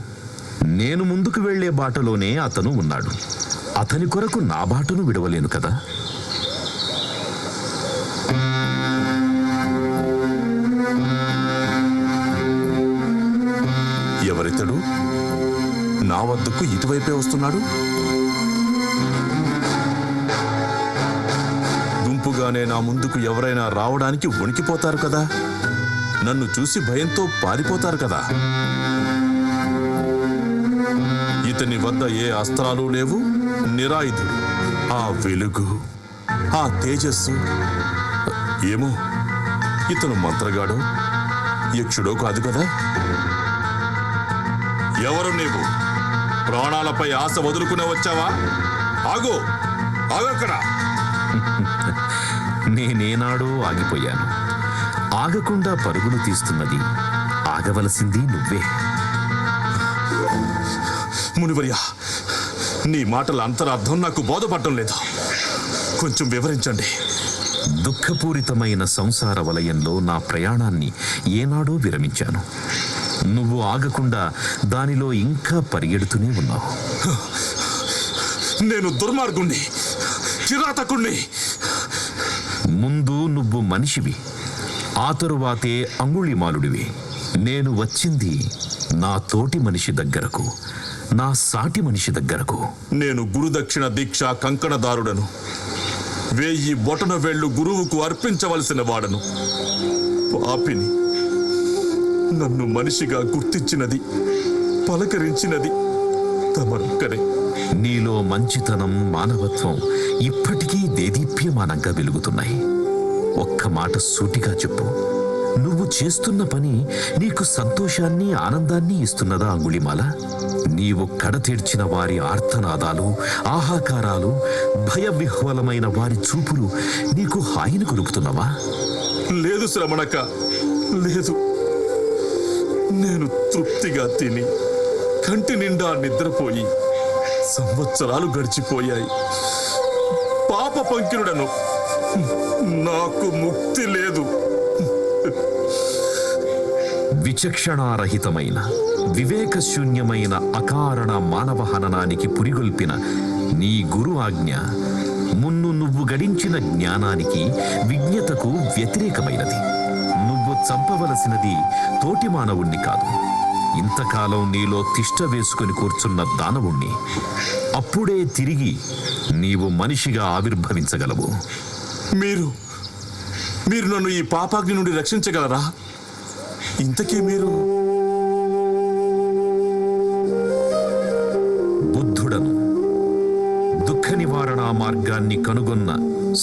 నేను ముందుకు వెళ్లే బాటలోనే అతను ఉన్నాడు. అతని కొరకు నా బాటను విడవలేను కదా. ఎవరితడు? నా వద్దకు ఇటువైపే వస్తున్నాడు. గుంపుగానే నా ముందుకు ఎవరైనా రావడానికి వణికిపోతారు కదా. నన్ను చూసి భయంతో పారిపోతారు కదా. ఇతని వద్ద ఏ అస్త్రాలు లేవు, నిరాయుధుడు. ఆ వెలుగు, ఆ తేజస్సు, ఏమో ఇతను మంత్రగాడో యక్షుడో కాదు కదా. ఎవరు నీవు? ప్రాణాలపై ఆశ వదులుకునే వచ్చావా? ఆగు, ఆగక్కడ. నేనేనాడో ఆగిపోయాను. ఆగకుండా పరుగులు తీస్తున్నది ఆగవలసింది నువ్వే. మునివర్య, నీ మాటల అంతరార్థం నాకు బోధపడటం లేదు. కొంచెం వివరించండి. దుఃఖపూరితమైన సంసార వలయంలో నా ప్రయాణాన్ని ఏనాడో విరమించాను. నువ్వు ఆగకుండా దానిలో ఇంకా పరిగెడుతూనే ఉన్నావు. నేను దుర్మార్గుణ్ణి, కిరాతకుణ్ణి. ముందు నువ్వు మనిషివి, ఆ తరువాతే అంగుళీమాలుడివి. నేను వచ్చింది నా తోటి మనిషి దగ్గరకు, నా సాటి మనిషి దగ్గరకు. నేను గురుదక్షిణ దీక్ష కంకణదారుడను. 1000 బొటన వేళ్లు గురువుకు అర్పించవలసిన వాడను. పాపిని. నన్ను మనిషిగా గుర్తించినది, పలకరించినది తమరొక్కరే. నీలో మంచితనం, మానవత్వం ఇప్పటికీ దేదీప్యమానంగా వెలుగుతున్నాయి. ఒక్క మాట సూటిగా చెప్పు, నువ్వు చేస్తున్న పని నీకు సంతోషాన్ని, ఆనందాన్ని ఇస్తున్నదా అంగుళీమాల? నీవు కడతీర్చిన వారి ఆర్తనాదాలు, ఆహాకారాలు, భయవిహ్వలమైన వారి చూపులు నీకు హాయిని కొలుపుతున్నవా? లేదు శ్రమణక, లేదు. నేను తృప్తిగా తిని కంటి నిండా నిద్రపోయి సంవత్సరాలు గడిచిపోయాయి. పాప పంకిరుడను. నాకు ముక్తి లేదు. విచక్షణారహితమైన, వివేకశూన్యమైన అకారణ మానవ హననానికి పురిగొల్పిన నీ గురు ఆజ్ఞ మున్ను నువ్వు గడించిన జ్ఞానానికి, విజ్ఞతకు వ్యతిరేకమైనది. నువ్వు చంపవలసినది తోటి మానవుణ్ణి కాదు, ఇంతకాలం నీలో తిష్ట వేసుకుని కూర్చున్న దానవుణ్ణి. అప్పుడే తిరిగి నీవు మనిషిగా ఆవిర్భవించగలవు. మీరు నన్ను ఈ పాపాగ్ని నుండి రక్షించగలరా? ఇంతకీ మీరు? బుద్ధుడను, దుఃఖ నివారణ మార్గాన్ని కనుగొన్న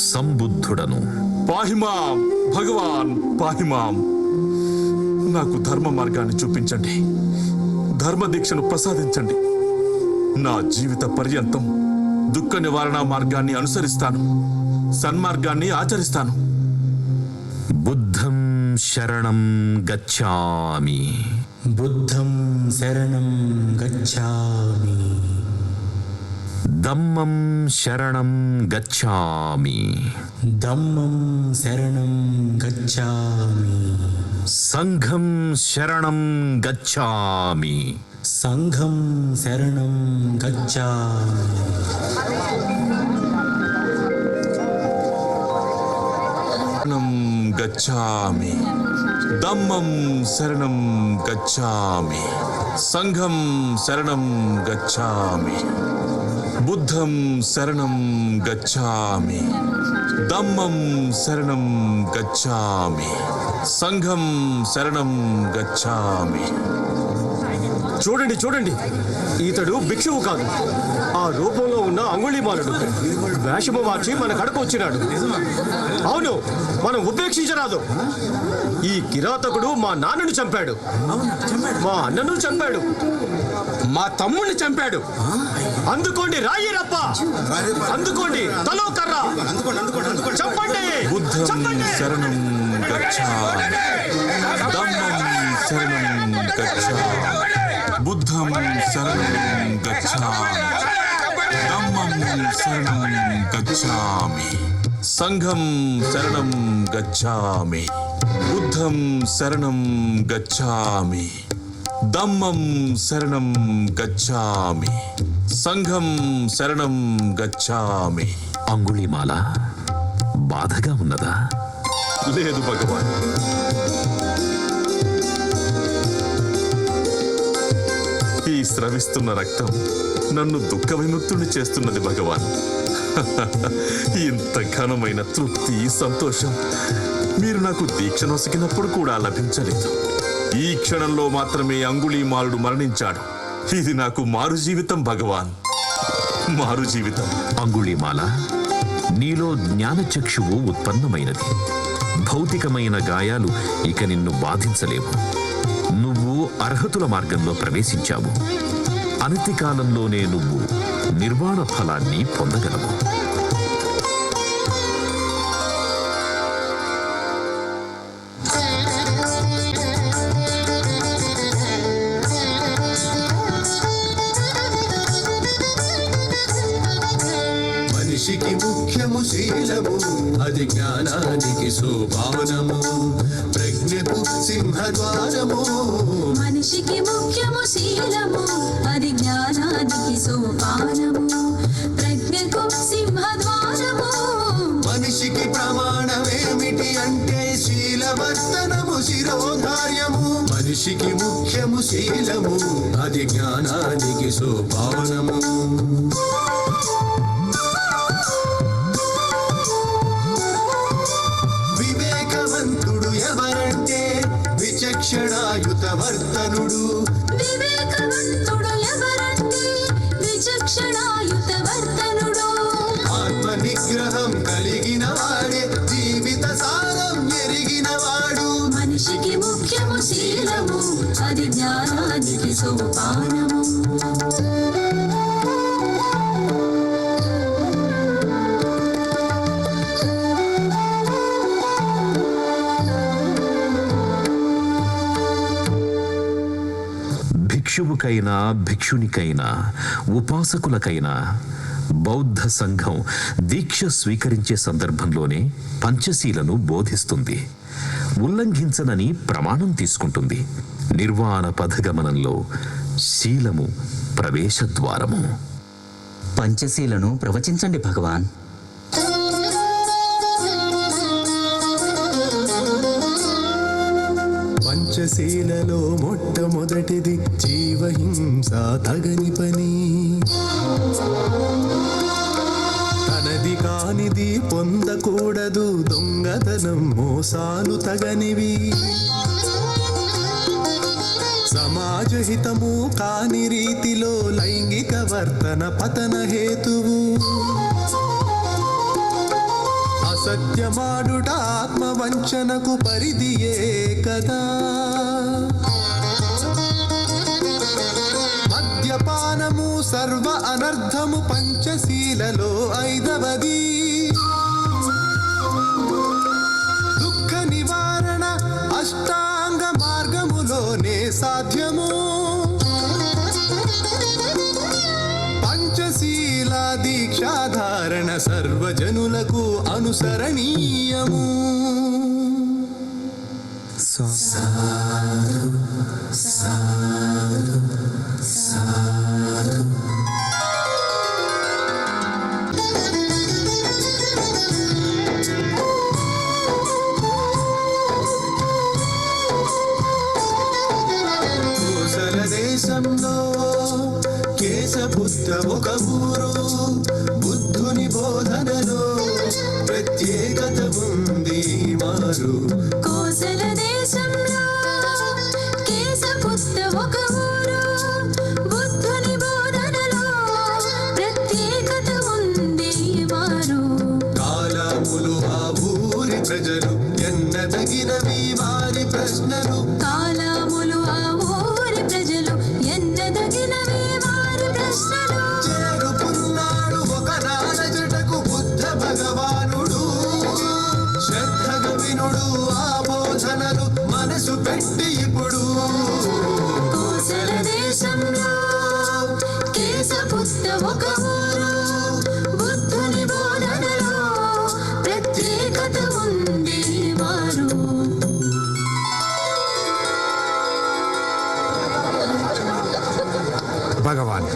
సంబుద్ధుడను. పాహిమాం భగవాన్, పాహిమాం. నాకు ధర్మ మార్గాన్ని చూపించండి. ధర్మదీక్షను ప్రసాదించండి. నా జీవిత పర్యంతం దుఃఖ నివారణ మార్గాన్ని అనుసరిస్తాను, సన్మార్గాన్ని ఆచరిస్తాను. బుద్ధం శరణం గచ్ఛామి. బుద్ధం శరణం గచ్ఛామి. దమ్మం శరణం గచ్ఛామి. దమ్మం శరణం గచ్ఛామి. సంఘం శరణం గచ్ఛామి. సంఘం శరణం గచ్ఛామి. శరణం గచ్ఛామి. దమ్మం శరణం గచ్ఛామి. సంఘం శరణం గచ్ఛామి. బుద్ధం శరణం గచ్ఛామి. దమ్మం శరణం గచ్ఛామి. సంఘం శరణం గచ్ఛామి. చూడండి చూడండి, ఇతడు భిక్షువు కాదు, ఆ రూపంలో ఉన్న అంగుళీమాలుడు. వేషము మార్చి మన కడకు వచ్చినాడు. అవును, మనం ఉపేక్షించరాదు. ఈ కిరాతకుడు మా నాన్నను చంపాడు, మా అన్నను చంపాడు, మా తమ్ముడిని చంపాడు. అందుకోండి రాయి రప్ప, అందుకోండి తలో కర్ర, చంపండి బుద్ధం చంపండి. శరణం గచ్ఛామి. దమ్మం శరణం గచ్ఛామి. బుద్ధం శరణం గచ్ఛామి. దమ్మం శరణం గచ్ఛామి. సంఘం శరణం గచ్ఛామి. బుద్ధం శరణం గచ్ఛామి. దమ్మం శరణం గచ్ఛామి. సంఘం శరణం గచ్ఛామి. అంగుళీమాల బాధగా ఉన్నదా? లేదు భగవాన్. ఈ స్రవిస్తున్న రక్తం నన్ను దుఃఖ విముక్తుని చేస్తున్నది భగవాన్. ఇంత ఘనమైన తృప్తి, సంతోషం మీరు నాకు దీక్ష నొసగినప్పుడు కూడా లభించలేదు. ఈ క్షణంలో మాత్రమే అంగుళీమాలుడు మరణించాడు. ఇది నాకు మారు జీవితం భగవాన్, మారు జీవితం. అంగుళీమాల, నీలో జ్ఞానచక్షువు ఉత్పన్నమైనది. భౌతికమైన గాయాలు ఇక నిన్ను బాధించలేవు. నువ్వు అర్హతుల మార్గంలో ప్రవేశించావు. అనతి కాలంలోనే నువ్వు నిర్వాణ ఫలాన్ని పొందగలవు. మనిషికి ముఖ్యము శీలము, అది జ్ఞానానికి సోపానము. ప్రజ్ఞకు సింహద్వారము. మనిషికి ముఖ్యము శీలము, అది జ్ఞానానికి సోపానము. ప్రజ్ఞకు సింహద్వారము. మనిషికి ప్రమాణమేమిటి అంటే శీలవర్తనము శిరోధార్యము. మనిషికి ముఖ్యము శీలము, అది జ్ఞానానికి సోపానము. వివేకవంతుడు ఎవరంటే విచక్షణాయుత వర్తనుడు. వివేకవంతుడు ఎవరంటే విచక్షణాయుత వర్తనుడు. ఆత్మ నిగ్రహం కలిగిన వాడే జీవిత సారం ఎరిగిన వాడు. మనిషికి ముఖ్యము శీలము, అది జ్ఞానానికి సోపానము. భిక్షువుకైనా, భిక్షునికైనా, ఉపాసకులకైనా బౌద్ధ సంఘం దీక్ష స్వీకరించే సందర్భంలోనే పంచశీలను బోధిస్తుంది. ఉల్లంఘించనని ప్రమాణం తీసుకుంటుంది. నిర్వాణ పథగమనంలో శీలము ప్రవేశద్వారము. పంచశీలను ప్రవచించండి భగవాన్. పంచశీలలో మొట్టమొదటిది జీవహింస తగని పని. తనది కానిది పొందకూడదు, దొంగతనం మోసాలు తగనివి. సమాజహితము కాని రీతిలో లైంగిక వర్తన పతన హేతువు. అసత్యమాడుట ఆత్మవంచనకు పరిధియే కదా. సర్వ అనర్థము పంచశీలలో ఐదవది దుఃఖ నివారణ అష్టాంగ మార్గములోనే సాధ్యము పంచశీల దీక్షాధారణ సర్వజనులకు అనుసరణీయము. కోసల దేశంలో కేశబుద్ధ ఒక ఊరు బుద్ధుని బోధనలో ప్రత్యేకత ఉంది మారు. కోసల దేశంలో కేశపుత్త ఒక ఊరు బుద్ధుని బోధనలో ప్రత్యేకత ఉంది వారు. కాలములు ఆ ఊరి ప్రజలు ఎన్నదగినవి వారి ప్రశ్నలు. కాలములు ఆ ఊరి ప్రజలు ఎన్నదగినవి వారి ప్రశ్నలు. చేరుకున్నాడు ఒక నానజటకు బుద్ధ భగవానుడు శ్రద్ధగా వినుడు ఆ బోధనలు మనసు పెట్టి ఇప్పుడు. కోసల దేశంలో కేశపుత్త ఒక ఊరు బుద్ధుని బోధనలో ప్రత్యేకత ఉంది వారు. భగవాన్,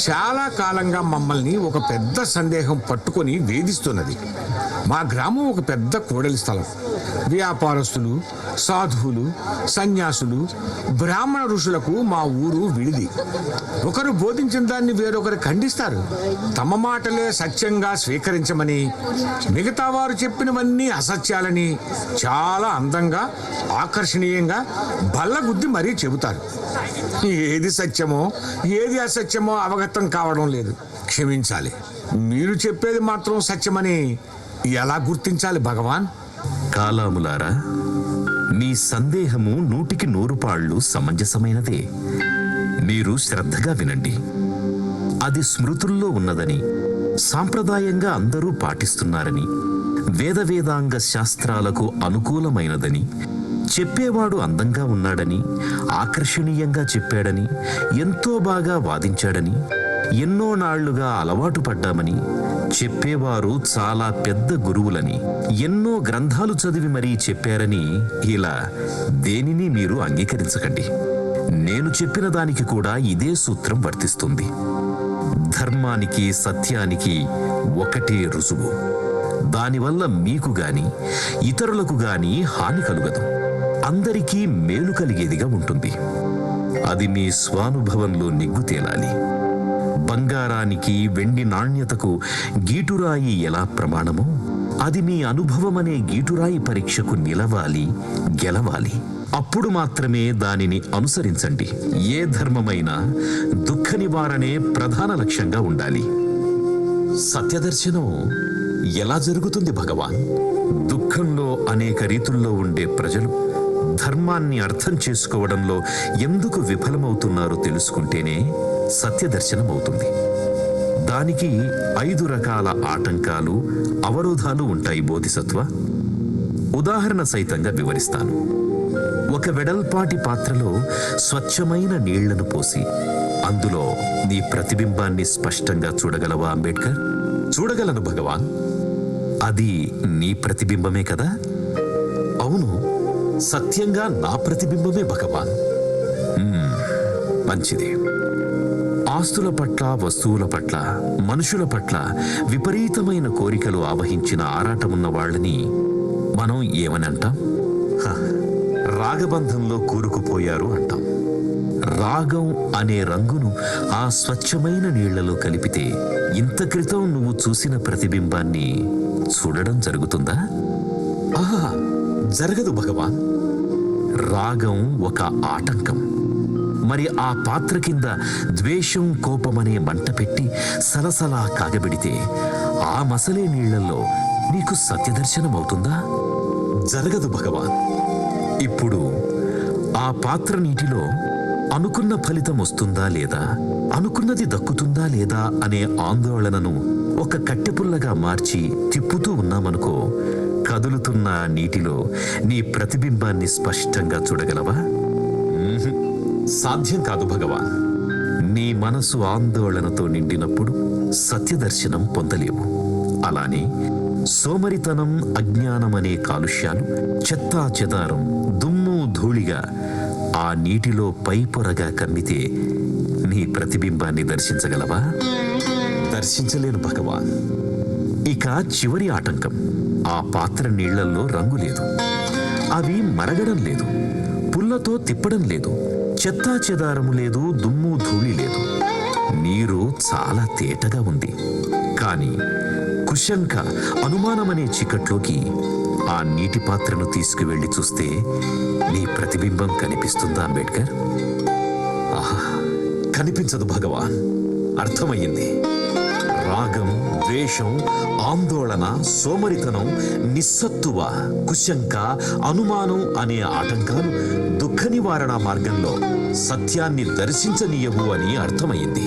చాలా కాలంగా మమ్మల్ని ఒక పెద్ద సందేహం పట్టుకొని వేధిస్తున్నది. మా గ్రామం ఒక పెద్ద కూడలి స్థలం. వ్యాపారస్తులు, సాధువులు, సన్యాసులు, బ్రాహ్మణ ఋషులకు మా ఊరు విడిది. ఒకరు బోధించిన దాన్ని వేరొకరు ఖండిస్తారు. తమ మాటలే సత్యంగా స్వీకరించమని, మిగతా వారు చెప్పినవన్నీ అసత్యాలని చాలా అందంగా, ఆకర్షణీయంగా బల్లగుద్ది మరీ చెబుతారు. ఏది సత్యమో ఏది అసత్యమో అవగతం కావడం లేదు. క్షమించాలి, మీరు చెప్పేది మాత్రం సత్యమని ఎలా గుర్తించాలి భగవాన్? కాలాములారా, మీ సందేహము 100% సమంజసమైనదే. మీరు శ్రద్ధగా వినండి. అది స్మృతుల్లో ఉన్నదని, సాంప్రదాయంగా అందరూ పాటిస్తున్నారని, వేదాంగ శాస్త్రాలకు అనుకూలమైనదని, చెప్పేవాడు అందంగా ఉన్నాడని, ఆకర్షణీయంగా చెప్పాడని, ఎంతో బాగా వాదించాడని, ఎన్నో నాళ్లుగా అలవాటు పడ్డామని, చెప్పేవారు చాలా పెద్ద గురువులని, ఎన్నో గ్రంథాలు చదివి మరీ చెప్పారని, ఇలా దేనిని మీరు అంగీకరించకండి. నేను చెప్పిన దానికి కూడా ఇదే సూత్రం వర్తిస్తుంది. ధర్మానికి, సత్యానికి ఒకటే రుజువు. దానివల్ల మీకు గాని ఇతరులకు గాని హాని కలుగదు. అందరికీ మేలు కలిగేదిగా ఉంటుంది. అది మీ స్వానుభవంలో నిగ్గు తేలాలి. బంగారానికి, వెండి నాణ్యతకు గీటురాయి ఎలా ప్రమాణమో, అది మీ అనుభవమనే గీటురాయి పరీక్షకు నిలవాలి, గెలవాలి. అప్పుడు మాత్రమే దానిని అనుసరించండి. ఏ ధర్మమైనా దుఃఖ నివారణే ప్రధాన లక్ష్యంగా ఉండాలి. సత్యదర్శనం ఎలా జరుగుతుంది భగవాన్? దుఃఖంలో అనేక రీతుల్లో ఉండే ప్రజలు ధర్మాన్ని అర్థం చేసుకోవడంలో ఎందుకు విఫలమవుతున్నారో తెలుసుకుంటేనే సత్యదర్శనం అవుతుంది. దానికి 5 రకాల ఆటంకాలు, అవరోధాలు ఉంటాయి బోధిసత్వ. ఉదాహరణ సైతంగా వివరిస్తాను. ఒక వెడల్పాటి పాత్రలో స్వచ్ఛమైన నీళ్లను పోసి అందులో నీ ప్రతిబింబాన్ని స్పష్టంగా చూడగలవా అంబేద్కర్? చూడగలను భగవాన్. అది నీ ప్రతిబింబమే కదా? అవును, సత్యంగా నా ప్రతిబింబమే భగవాన్. మంచిది. ఆస్తుల పట్ల, వస్తువుల పట్ల, మనుషుల పట్ల విపరీతమైన కోరికలు ఆవహించిన ఆరాటమున్న వాళ్ళని మనం ఏమని అంటాం? రాగబంధంలో కూరుకుపోయారు అంటాం. రాగం అనే రంగును ఆ స్వచ్ఛమైన నీళ్లలో కలిపితే ఇంత క్రితం నువ్వు చూసిన ప్రతిబింబాన్ని చూడడం జరుగుతుందా? జరగదు భగవాన్. రాగం ఒక ఆటంకం. మరి ఆ పాత్ర కింద ద్వేషం, కోపమనే మంట పెట్టి సలసలా కాగబెడితే ఆ మసలే నీళ్లలో నీకు సత్యదర్శనం అవుతుందా? జరగదు భగవాన్. ఇప్పుడు ఆ పాత్ర నీటిలో అనుకున్న ఫలితం వస్తుందా లేదా అనుకున్నది దక్కుతుందా లేదా అనే ఆందోళనను ఒక కట్టెపుల్లగా మార్చి తిప్పుతూ ఉన్నామనుకో, కదులుతున్న నీటిలో నీ ప్రతిబింబాన్ని స్పష్టంగా చూడగలవా? సాధ్యం కాదు భగవాన్. నీ మనసు ఆందోళనతో నిండినప్పుడు సత్యదర్శనం పొందలేవు. అలానే సోమరితనం, అజ్ఞానం అనే కాలుష్యాలు చెత్తా చెదారం, దుమ్ము ధూళిగా ఆ నీటిలో పైపొరగా కమ్మితే నీ ప్రతిబింబాన్ని దర్శించగలవా? దర్శించలేను భగవాన్. ఇక చివరి ఆటంకం, ఆ పాత్ర నీళ్లల్లో రంగు లేదు, అవి మరగడం లేదు, పుల్లతో తిప్పడం లేదు, చెత్తా చెదారము లేదు, దుమ్ము ధూళి లేదు. నీరు చాలా తేటగా ఉంది. కానీ కుశంక, అనుమానమనే చీకట్లోకి ఆ నీటి పాత్రను తీసుకువెళ్ళి చూస్తే నీ ప్రతిబింబం కనిపిస్తుందా అంబేద్కర్? ఆహా, కనిపించదు భగవాన్. అర్థమయ్యింది. రాగం, ద్వేషం, ఆందోళన, సోమరితనం, నిస్సత్తువ, కుశంక, అనుమానం అనే ఆటంకాలు దుఃఖ నివారణ మార్గంలో సత్యాన్ని దర్శించనీయవు అని అర్థమైంది.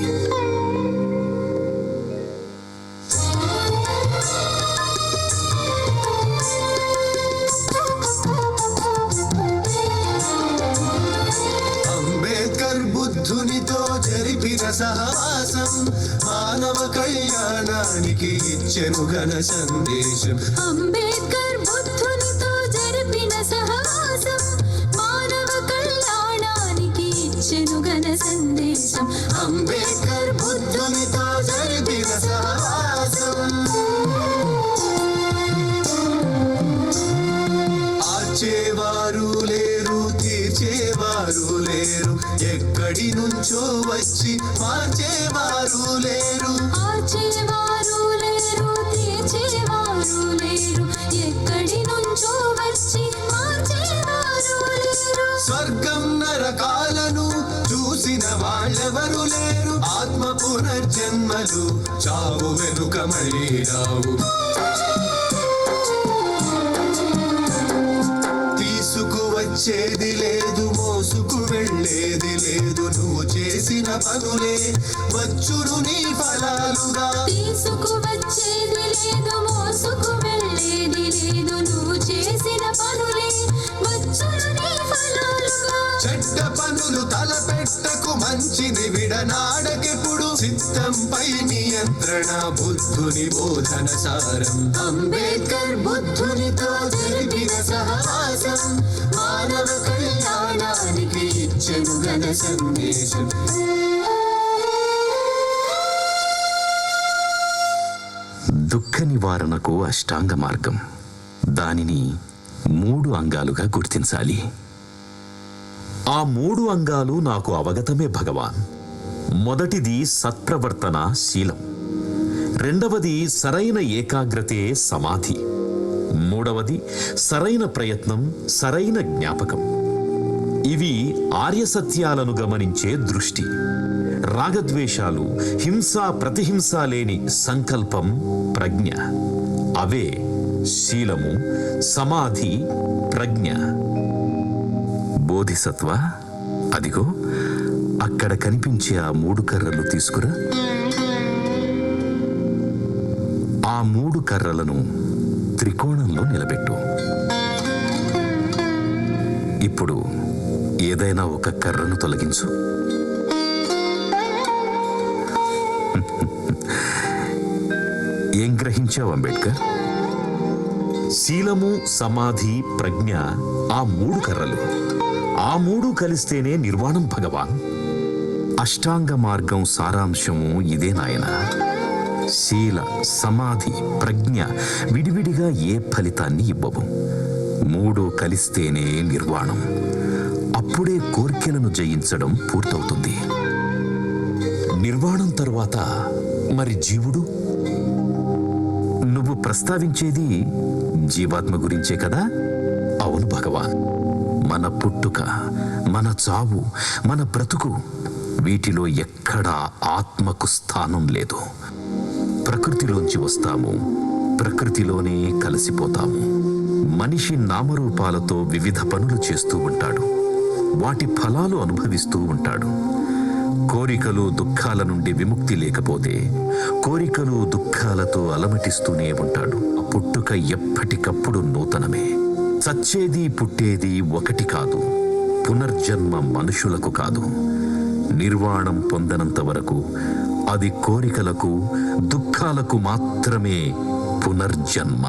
అంబేద్కర్ బుద్ధునితో జరిపిన సహవాసం మానవ కళ్యాణానికి ఇచ్చెను ఘన సందేశం. అంబేద్కర్ బుద్ధునితో జరిపిన సహవాసం మానవ కళ్యాణానికి ఇచ్చెను ఘన సందేశం. అంబేద్కర్ బుద్ధునితో జరిపిన సహవాసం ఆర్చేవారు లేరు, తీర్చేవారు లేరు, ఎక్కడి నుంచో వచ్చి మార్చేవారు లేరు. ఆర్చేవారు లేరు, తీర్చేవారు లేరు, ఎక్కడి నుంచో వచ్చి మార్చేవారు లేరు. స్వర్గం నరకాలను చూసిన వాళ్ళెవరు లేరు, ఆత్మ పునర్జన్మలు చావు వెనుక మళ్ళీ రావు. తీసుకువచ్చేది లేదు, మోసుకు వెళ్ళేది లేదు, నువ్వు చేసిన పనులే వచ్చును నీ ఫలాలుగా. తీసుకువచ్చేది లేదు, మోసుకు వెళ్ళేది లేదు, నువ్వు చేసిన పనులే వచ్చును నీ ఫలాలుగా. చెడ్డ పనులు తలపెట్టకు, మంచిని విడనాడకెప్పుడు, సిద్ధంపై నియంత్రణ బుద్ధుని బోధన సారం. అంబేద్కర్ బుద్ధునితో జరిపిన సహవాసం మానవ కళ్యాణానికి ఇచ్చెను ఘన సందేశం. దుఃఖ నివారణకు అష్టాంగ మార్గం. దానిని 3 అంగాలుగా గుర్తించాలి. ఆ 3 అంగాలు నాకు అవగతమే భగవాన్. మొదటిది సత్ప్రవర్తన, శీలం. రెండవది సరైన ఏకాగ్రతే, సమాధి. మూడవది సరైన ప్రయత్నం, సరైన జ్ఞాపకం. ఇవి ఆర్యసత్యాలను గమనించే దృష్టి. రాగద్వేషాలు, హింస ప్రతిహింస లేని సంకల్పం, ప్రజ్ఞ. అవే శీలము, సమాధి, ప్రజ్ఞ. బోధిసత్వ, అదిగో అక్కడ కనిపించే ఆ 3 కర్రలు తీసుకురా. ఆ 3 కర్రలను త్రికోణంలో నిలబెట్టు. ఇప్పుడు ఏదైనా ఒక కర్రను తొలగించు. ఏం గ్రహించావు అంబేద్కర్? శీలము, సమాధి, ప్రజ్ఞ, ఆ 3 కర్రలు. ఆ 3 కలిస్తేనే నిర్వాణం భగవాన్. అష్టాంగ మార్గం సారాంశము ఇదే నాయన. శీల, సమాధి, ప్రజ్ఞ విడివిడిగా ఏ ఫలితాన్ని ఇవ్వవు. 3 కలిస్తేనే నిర్వాణం. అప్పుడే కోర్కెలను జయించడం పూర్తవుతుంది. నిర్వాణం తరువాత మరి జీవుడు? నువ్వు ప్రస్తావించేది జీవాత్మ గురించే కదా? అవును భగవాన్. మన పుట్టుక, మన చావు, మన బ్రతుకు, వీటిలో ఎక్కడా ఆత్మకు స్థానం లేదు. ప్రకృతిలోంచి వస్తాము, ప్రకృతిలోనే కలిసిపోతాము. మనిషి నామరూపాలతో వివిధ పనులు చేస్తూ ఉంటాడు, వాటి ఫలాలు అనుభవిస్తూ ఉంటాడు. కోరికలు దుఃఖాల నుండి విముక్తి లేకపోతే కోరికలు దుఃఖాలతో అలమటిస్తూనే ఉంటాడు. పుట్టుక ఎప్పటికప్పుడు నూతనమే. చచ్చేది పుట్టేది ఒకటి కాదు. పునర్జన్మ మనుషులకు కాదు. నిర్వాణం పొందనంత వరకు అది కోరికలకు దుఃఖాలకు మాత్రమే పునర్జన్మ.